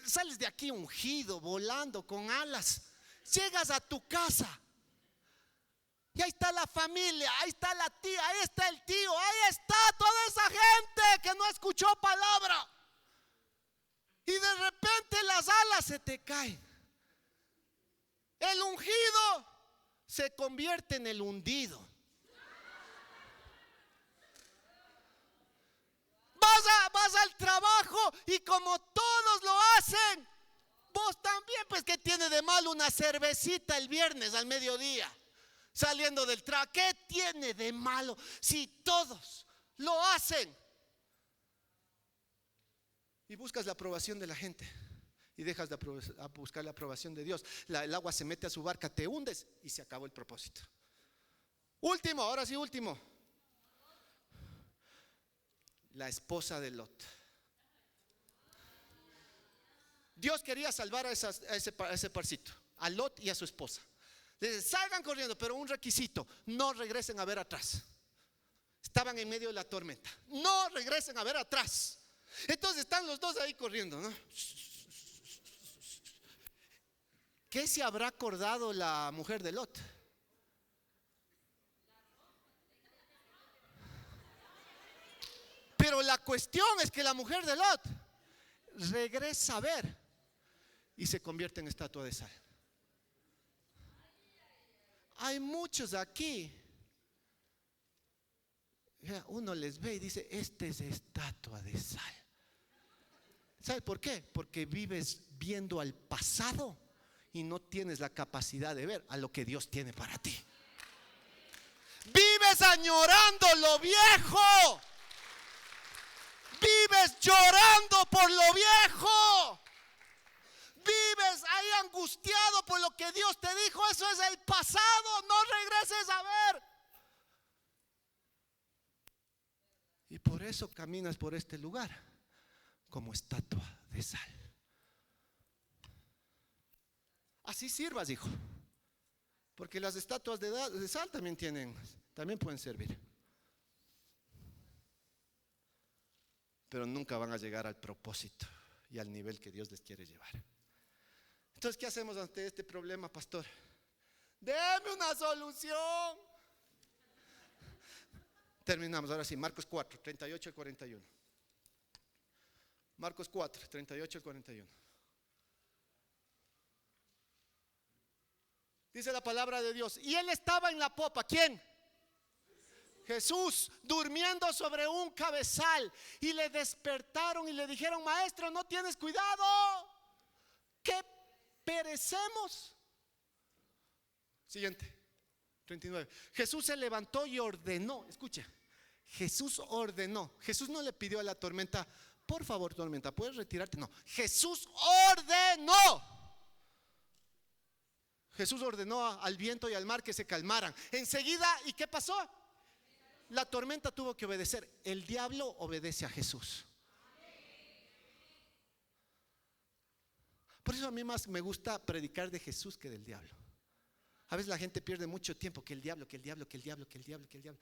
Sales de aquí ungido, volando con alas, llegas a tu casa y ahí está la familia, ahí está la tía, ahí está el tío, ahí está toda esa gente que no escuchó palabra, y de repente las alas se te caen. El ungido se convierte en el hundido. Vas al trabajo y como todos lo hacen, vos también, pues ¿qué tiene de malo una cervecita el viernes al mediodía saliendo del trabajo? ¿Qué tiene de malo si todos lo hacen? Y buscas la aprobación de la gente y dejas de buscar la aprobación de Dios. El agua se mete a su barca, te hundes y se acabó el propósito. Ahora sí, último. La esposa de Lot. Dios quería salvar a ese parcito, a Lot y a su esposa. Les dice: salgan corriendo, pero un requisito: no regresen a ver atrás. Estaban en medio de la tormenta, no regresen a ver atrás. Entonces están los dos ahí corriendo, ¿no? ¿Qué se habrá acordado la mujer de Lot? Pero la cuestión es que la mujer de Lot regresa a ver y se convierte en estatua de sal. Hay muchos aquí, uno les ve y dice: esta es estatua de sal. ¿Sabe por qué? Porque vives viendo al pasado y no tienes la capacidad de ver a lo que Dios tiene para ti. Vives añorando lo viejo. Vives llorando por lo viejo. Vives ahí angustiado por lo que Dios te dijo. Eso es el pasado. No regreses a ver. Y por eso caminas por este lugar como estatua de sal. Así sirvas, hijo. Porque las estatuas de sal también pueden servir. Pero nunca van a llegar al propósito y al nivel que Dios les quiere llevar. Entonces, ¿qué hacemos ante este problema, pastor? Deme una solución. Terminamos, ahora sí, Marcos 4, 38 y 41. Marcos 4, 38 y 41. Dice la palabra de Dios. Y él estaba en la popa. ¿Quién? Jesús, durmiendo sobre un cabezal. Y le despertaron y le dijeron: maestro, ¿no tienes cuidado que perecemos? Siguiente, 39. Jesús se levantó y ordenó. Escucha, Jesús ordenó. Jesús no le pidió a la tormenta: por favor, tormenta, ¿puedes retirarte? No, Jesús ordenó. Jesús ordenó al viento y al mar que se calmaran. Enseguida, ¿y qué pasó? La tormenta tuvo que obedecer. El diablo obedece a Jesús. Por eso a mí más me gusta predicar de Jesús que del diablo. A veces la gente pierde mucho tiempo que el diablo, que el diablo, que el diablo, que el diablo, que el diablo.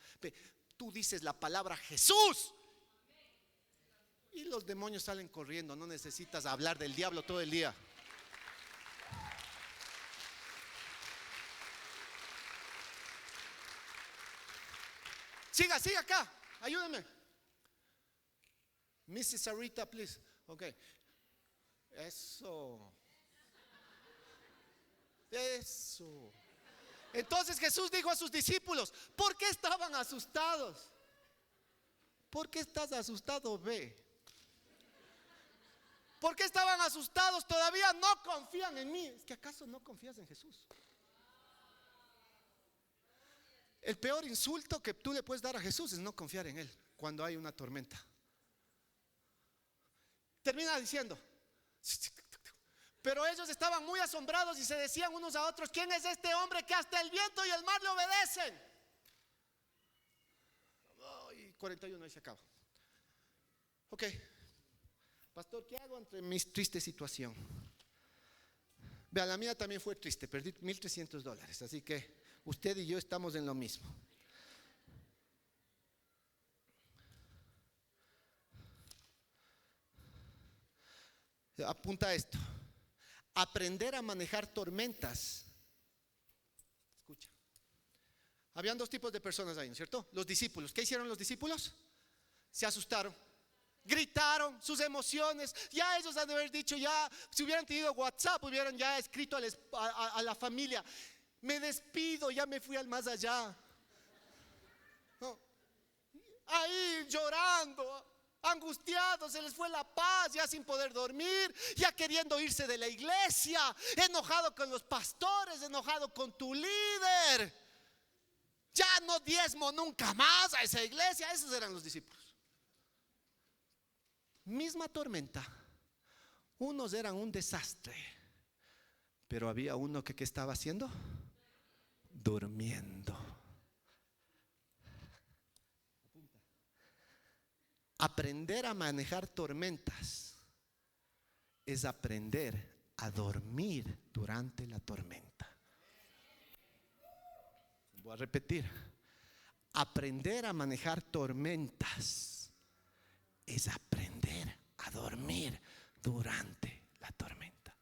Tú dices la palabra Jesús y los demonios salen corriendo. No necesitas hablar del diablo todo el día. Siga acá, ayúdame. Mrs. Sarita, please. Ok. Eso. Entonces Jesús dijo a sus discípulos: ¿por qué estaban asustados? ¿Por qué estás asustado? Ve. ¿Por qué estaban asustados? Todavía no confían en mí. ¿Es que acaso no confías en Jesús? El peor insulto que tú le puedes dar a Jesús es no confiar en Él cuando hay una tormenta. Termina diciendo: pero ellos estaban muy asombrados y se decían unos a otros: ¿quién es este hombre que hasta el viento y el mar le obedecen? Y 41, ahí se acaba. Ok, pastor, ¿qué hago ante mi triste situación? Vea, la mía también fue triste, perdí $1,300, así que usted y yo estamos en lo mismo. Apunta esto: aprender a manejar tormentas. Escucha. Habían dos tipos de personas ahí, ¿no es cierto? Los discípulos. ¿Qué hicieron los discípulos? Se asustaron, gritaron sus emociones. Ya ellos han de haber dicho, ya si hubieran tenido WhatsApp, hubieran ya escrito a la familia: me despido, ya me fui al más allá. No. Ahí llorando, angustiados, se les fue la paz, ya sin poder dormir, ya queriendo irse de la iglesia, enojado con los pastores, enojado con tu líder. Ya no diezmo nunca más a esa iglesia. Esos eran los discípulos. Misma tormenta. Unos eran un desastre, pero había uno que ¿qué estaba haciendo? Durmiendo. Aprender a manejar tormentas es aprender a dormir durante la tormenta. Voy a repetir: aprender a manejar tormentas es aprender a dormir durante la tormenta.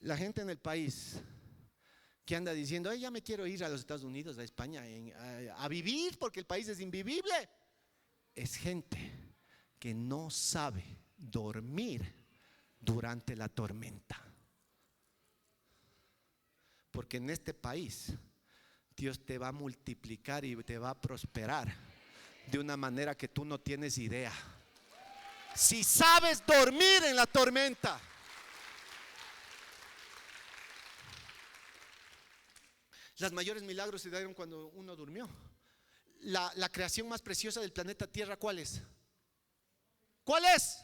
La gente en el país que anda diciendo: ay, ya me quiero ir a los Estados Unidos, a España, a vivir porque el país es invivible, es gente que no sabe dormir durante la tormenta. Porque en este país Dios te va a multiplicar y te va a prosperar de una manera que tú no tienes idea, si sabes dormir en la tormenta. Los mayores milagros se dieron cuando uno durmió. La creación más preciosa del planeta Tierra, ¿cuál es? ¿Cuál es?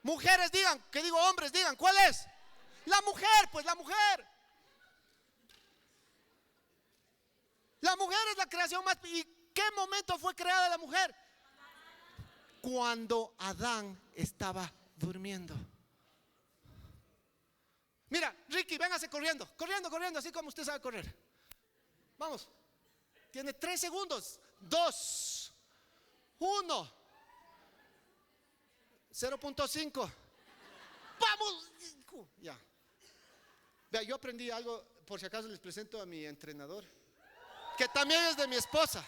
Mujeres digan, que digo hombres digan, ¿cuál es? La mujer, pues la mujer. La mujer es la creación más. ¿Y qué momento fue creada la mujer? Cuando Adán estaba durmiendo. Mira, Ricky, véngase corriendo, corriendo, corriendo, así como usted sabe correr. Vamos. Tiene 3 segundos. 2, 1, 0.5. Vamos. Ya. Vea, yo aprendí algo, por si acaso les presento a mi entrenador, que también es de mi esposa.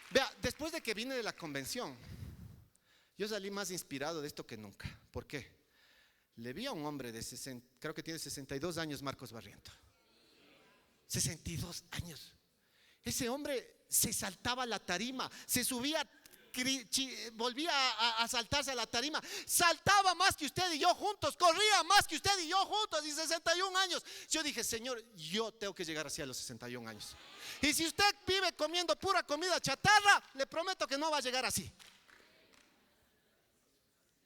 Vea, después de que vine de la convención, yo salí más inspirado de esto que nunca. ¿Por qué? Le vi a un hombre de 60, creo que tiene 62 años, Marcos Barriento. 62 años. Ese hombre se saltaba a la tarima, se subía, volvía a saltarse a la tarima, saltaba más que usted y yo juntos, corría más que usted y yo juntos, y 61 años. Yo dije, Señor, yo tengo que llegar así a los 61 años. Y si usted vive comiendo pura comida chatarra, le prometo que no va a llegar así.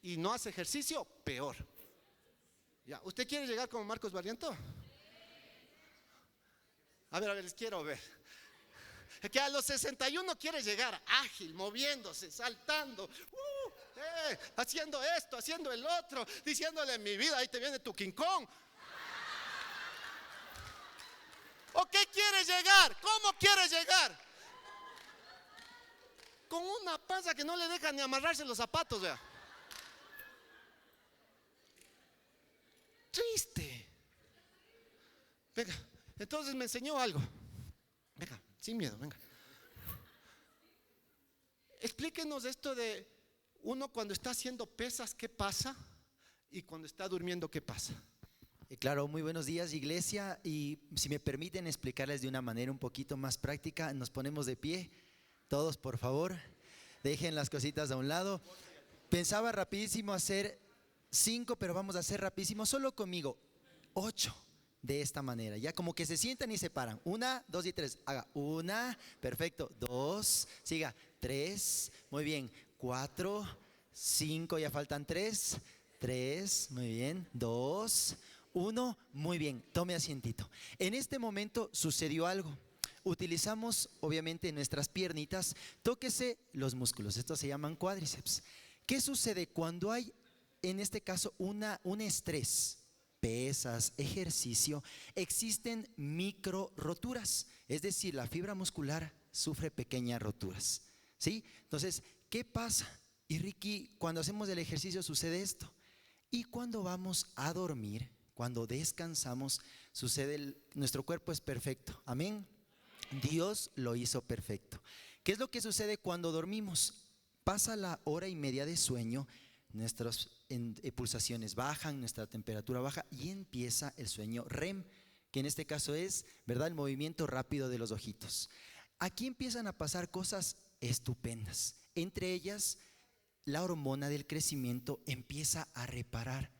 Y no hace ejercicio, peor. Ya, ¿usted quiere llegar como Marcos Barriento? A ver, les quiero ver. Que a los 61 quiere llegar ágil, moviéndose, saltando, haciendo esto, haciendo el otro, diciéndole, mi vida, ahí te viene tu King Kong. ¿O qué quiere llegar? ¿Cómo quiere llegar? Con una panza que no le deja ni amarrarse los zapatos, vea. Triste. Venga, entonces me enseñó algo. Venga, sin miedo, venga. Explíquenos esto de uno cuando está haciendo pesas, ¿qué pasa? Y cuando está durmiendo, ¿qué pasa? Claro, muy buenos días, iglesia, y si me permiten explicarles de una manera un poquito más práctica, nos ponemos de pie, todos por favor, dejen las cositas a un lado. Pensaba rapidísimo hacer 5, pero vamos a hacer rapidísimo, solo conmigo, 8. De esta manera, ya como que se sientan y se paran. 1, 2 y 3. Haga 1, perfecto. 2, siga 3, muy bien. 4, 5, ya faltan 3. 3, muy bien. 2, 1, muy bien. Tome asientito. En este momento sucedió algo. Utilizamos obviamente nuestras piernitas. Tóquese los músculos. Estos se llaman cuádriceps. ¿Qué sucede cuando hay, en este caso, un estrés? Pesas, ejercicio, existen micro roturas, es decir, la fibra muscular sufre pequeñas roturas, ¿sí? Entonces, ¿qué pasa? Y Ricky, cuando hacemos el ejercicio sucede esto, y cuando vamos a dormir, cuando descansamos, sucede, nuestro cuerpo es perfecto, amén. Dios lo hizo perfecto. ¿Qué es lo que sucede cuando dormimos? Pasa la hora y media de sueño, nuestras pulsaciones bajan, nuestra temperatura baja y empieza el sueño REM, que en este caso es, ¿verdad?, el movimiento rápido de los ojitos. Aquí empiezan a pasar cosas estupendas, entre ellas la hormona del crecimiento empieza a reparar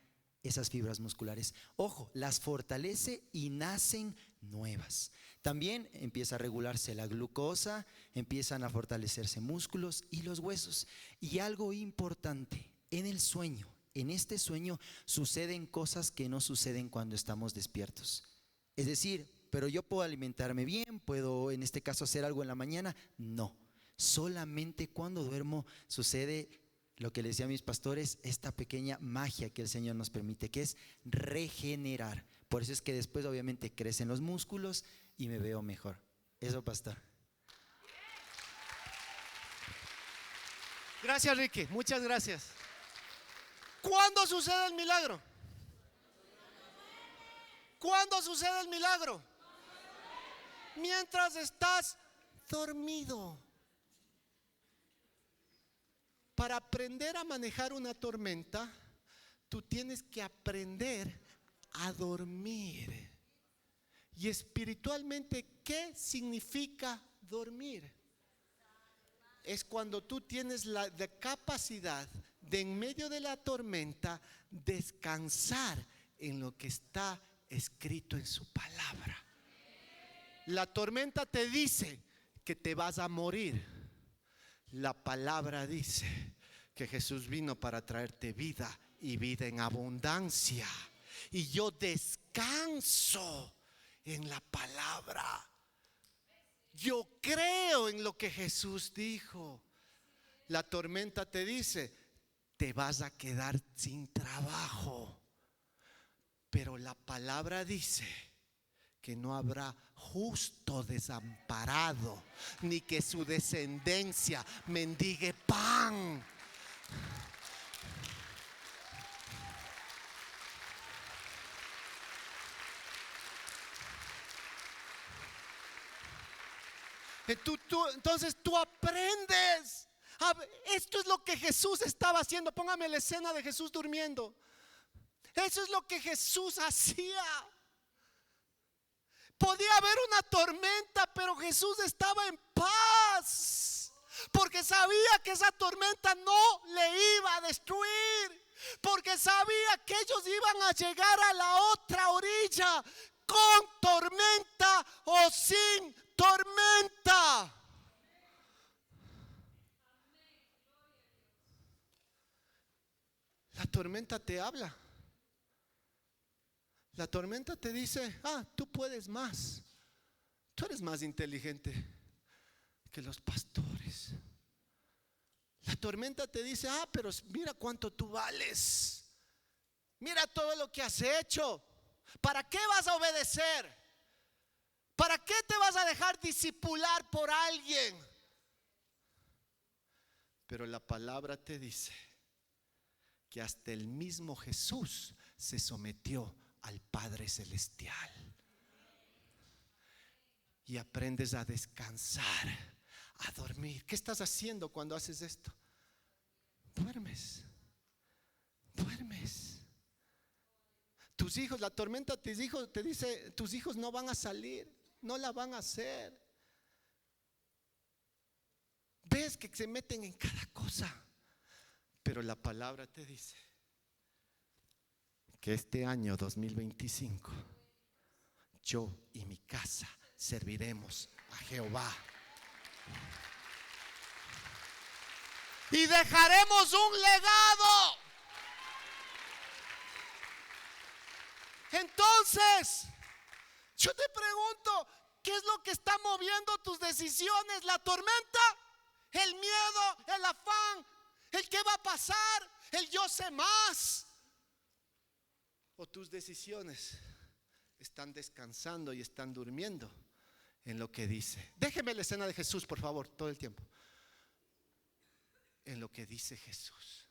esas fibras musculares. Ojo, las fortalece y nacen nuevas. También empieza a regularse la glucosa, empiezan a fortalecerse músculos y los huesos. Y algo importante, en el sueño, en este sueño suceden cosas que no suceden cuando estamos despiertos. Es decir, pero yo puedo alimentarme bien, puedo en este caso hacer algo en la mañana. No, solamente cuando duermo sucede lo que les decía a mis pastores, esta pequeña magia que el Señor nos permite, que es regenerar. Por eso es que después obviamente crecen los músculos y me veo mejor. Eso, pastor. Gracias, Ricky, muchas gracias. ¿Cuándo sucede el milagro? ¿Cuándo sucede el milagro? Mientras estás dormido. Para aprender a manejar una tormenta, tú tienes que aprender a dormir. Y espiritualmente, ¿qué significa dormir? Es cuando tú tienes la capacidad de en medio de la tormenta descansar en lo que está escrito en su palabra. La tormenta te dice que te vas a morir. La palabra dice que Jesús vino para traerte vida y vida en abundancia. Y yo descanso en la palabra. Yo creo en lo que Jesús dijo. La tormenta te dice, te vas a quedar sin trabajo. Pero la palabra dice que no habrá justo desamparado, ni que su descendencia mendigue pan. Entonces tú aprendes. Esto es lo que Jesús estaba haciendo. Póngame la escena de Jesús durmiendo. Eso es lo que Jesús hacía. Podía haber una tormenta, pero Jesús estaba en paz, porque sabía que esa tormenta no le iba a destruir, porque sabía que ellos iban a llegar a la otra orilla con tormenta o sin tormenta. La tormenta te habla. La tormenta te dice: tú puedes más. Tú eres más inteligente que los pastores. La tormenta te dice: pero mira cuánto tú vales. Mira todo lo que has hecho. ¿Para qué vas a obedecer? ¿Para qué te vas a dejar discipular por alguien? Pero la palabra te dice que hasta el mismo Jesús se sometió al Padre Celestial. Y aprendes a descansar, a dormir. ¿Qué estás haciendo cuando haces esto? Duermes. Duermes. Tus hijos, la tormenta te dice: tus hijos no van a salir, no la van a hacer. Ves que se meten en cada cosa. Pero la palabra te dice que este año 2025 yo y mi casa serviremos a Jehová. Y dejaremos un legado. Entonces, yo te pregunto, ¿qué es lo que está moviendo tus decisiones? ¿La tormenta? ¿El miedo? ¿El afán? ¿El qué va a pasar? ¿El yo sé más? ¿O tus decisiones están descansando y están durmiendo en lo que dice? Déjeme la escena de Jesús, por favor, todo el tiempo. En lo que dice Jesús.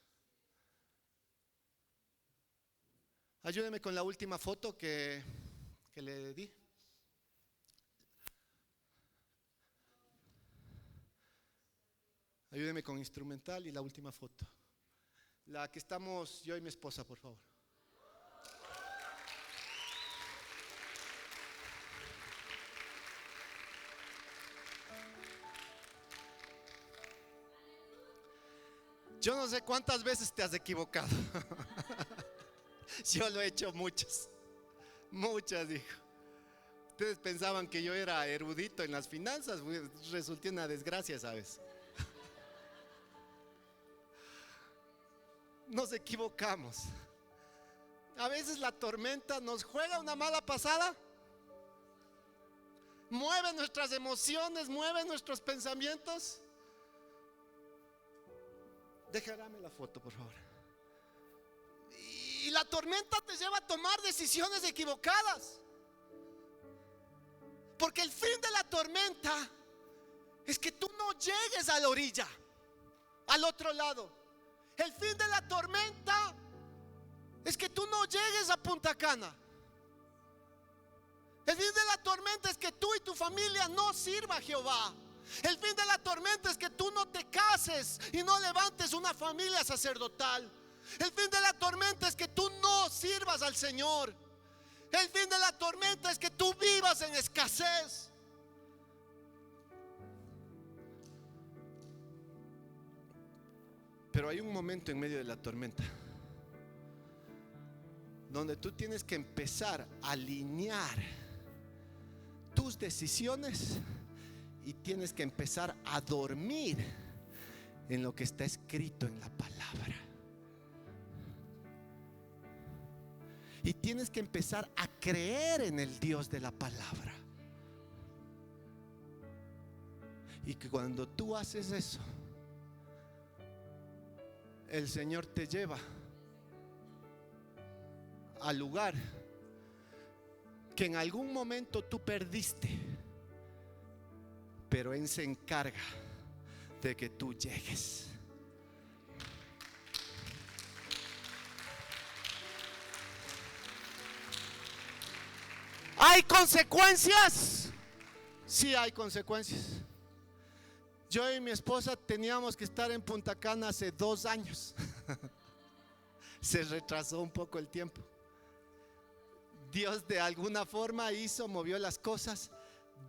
Ayúdeme con la última foto que le di. Ayúdeme con instrumental y la última foto. La que estamos yo y mi esposa, por favor. Yo no sé cuántas veces te has equivocado. Yo lo he hecho muchas, hijo. Ustedes pensaban que yo era erudito en las finanzas, resulté una desgracia, ¿sabes? Nos equivocamos. A veces la tormenta nos juega una mala pasada, mueve nuestras emociones, mueve nuestros pensamientos. Déjame la foto, por favor. Y la tormenta te lleva a tomar decisiones equivocadas. Porque el fin de la tormenta es que tú no llegues a la orilla, al otro lado. El fin de la tormenta es que tú no llegues a Punta Cana. El fin de la tormenta es que tú y tu familia no sirvan a Jehová. El fin de la tormenta es que tú no te cases y no levantes una familia sacerdotal. El fin de la tormenta es que tú no sirvas al Señor. El fin de la tormenta es que tú vivas en escasez. Pero hay un momento en medio de la tormenta donde tú tienes que empezar a alinear tus decisiones y tienes que empezar a dormir en lo que está escrito en la palabra. Y tienes que empezar a creer en el Dios de la palabra. Y que cuando tú haces eso, el Señor te lleva al lugar que en algún momento tú perdiste, pero Él se encarga de que tú llegues. ¿Hay consecuencias? Sí, hay consecuencias. Yo y mi esposa teníamos que estar en Punta Cana hace 2 años. Se retrasó un poco el tiempo. Dios de alguna forma movió las cosas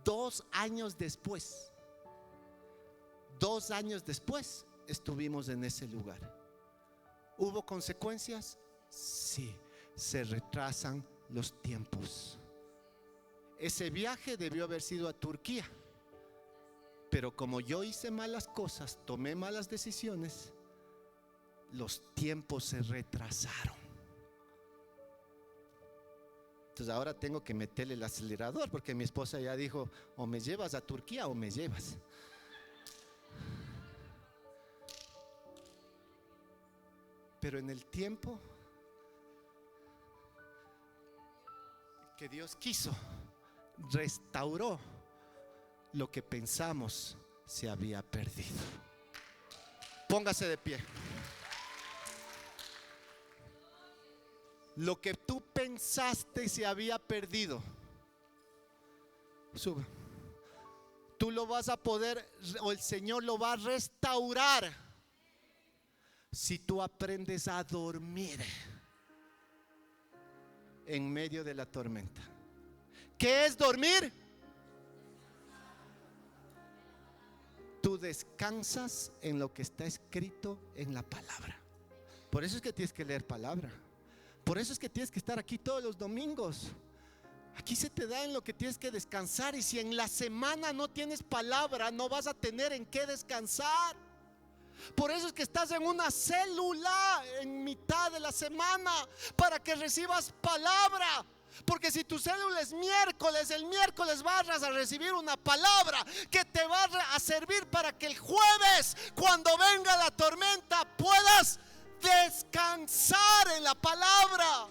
2 años después. 2 años después estuvimos en ese lugar. ¿Hubo consecuencias? Sí, se retrasan los tiempos. Ese viaje debió haber sido a Turquía, pero como yo hice malas cosas, tomé malas decisiones, los tiempos se retrasaron. Entonces ahora tengo que meterle el acelerador, porque mi esposa ya dijo: o me llevas a Turquía o me llevas. Pero en el tiempo que Dios quiso, restauró lo que pensamos se había perdido. Póngase de pie. Lo que tú pensaste se había perdido, suba. Tú lo vas a poder, o el Señor lo va a restaurar, si tú aprendes a dormir en medio de la tormenta. ¿Qué es dormir? Tú descansas en lo que está escrito en la palabra. Por eso es que tienes que leer palabra. Por eso es que tienes que estar aquí todos los domingos. Aquí se te da en lo que tienes que descansar. Y si en la semana no tienes palabra, no vas a tener en qué descansar. Por eso es que estás en una célula en mitad de la semana, para que recibas palabra. Porque si tu célula es miércoles, el miércoles vas a recibir una palabra que te va a servir para que el jueves, cuando venga la tormenta, puedas descansar en la palabra.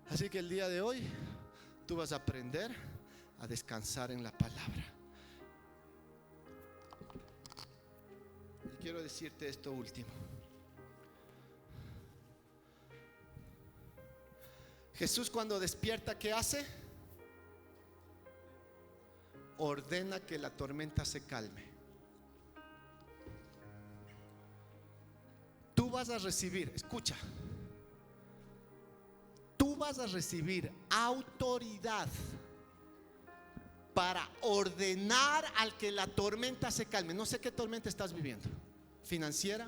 Así que el día de hoy tú vas a aprender a descansar en la palabra. Y quiero decirte esto último. Jesús, cuando despierta, ¿qué hace? Ordena que la tormenta se calme. Tú vas a recibir, escucha, tú vas a recibir autoridad para ordenar al que la tormenta se calme. No sé qué tormenta estás viviendo: financiera,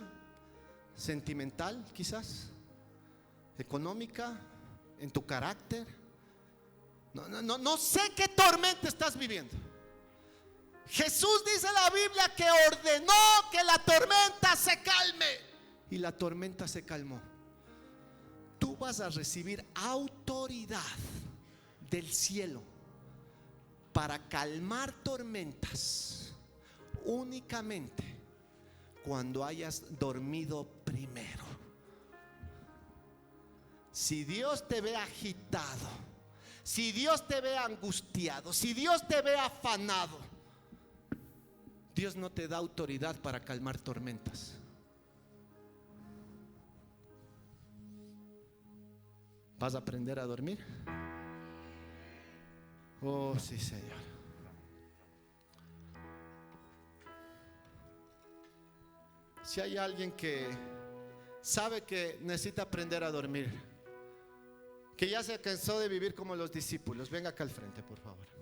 sentimental, quizás, económica, en tu carácter. No sé qué tormenta estás viviendo. Jesús dice en la Biblia que ordenó que la tormenta se calme, y la tormenta se calmó. Tú vas a recibir autoridad del cielo para calmar tormentas únicamente cuando hayas dormido primero. Si Dios te ve agitado, si Dios te ve angustiado, si Dios te ve afanado, Dios no te da autoridad para calmar tormentas. ¿Vas a aprender a dormir? Oh, sí, Señor. Si hay alguien que sabe que necesita aprender a dormir, que ya se cansó de vivir como los discípulos, venga acá al frente, por favor.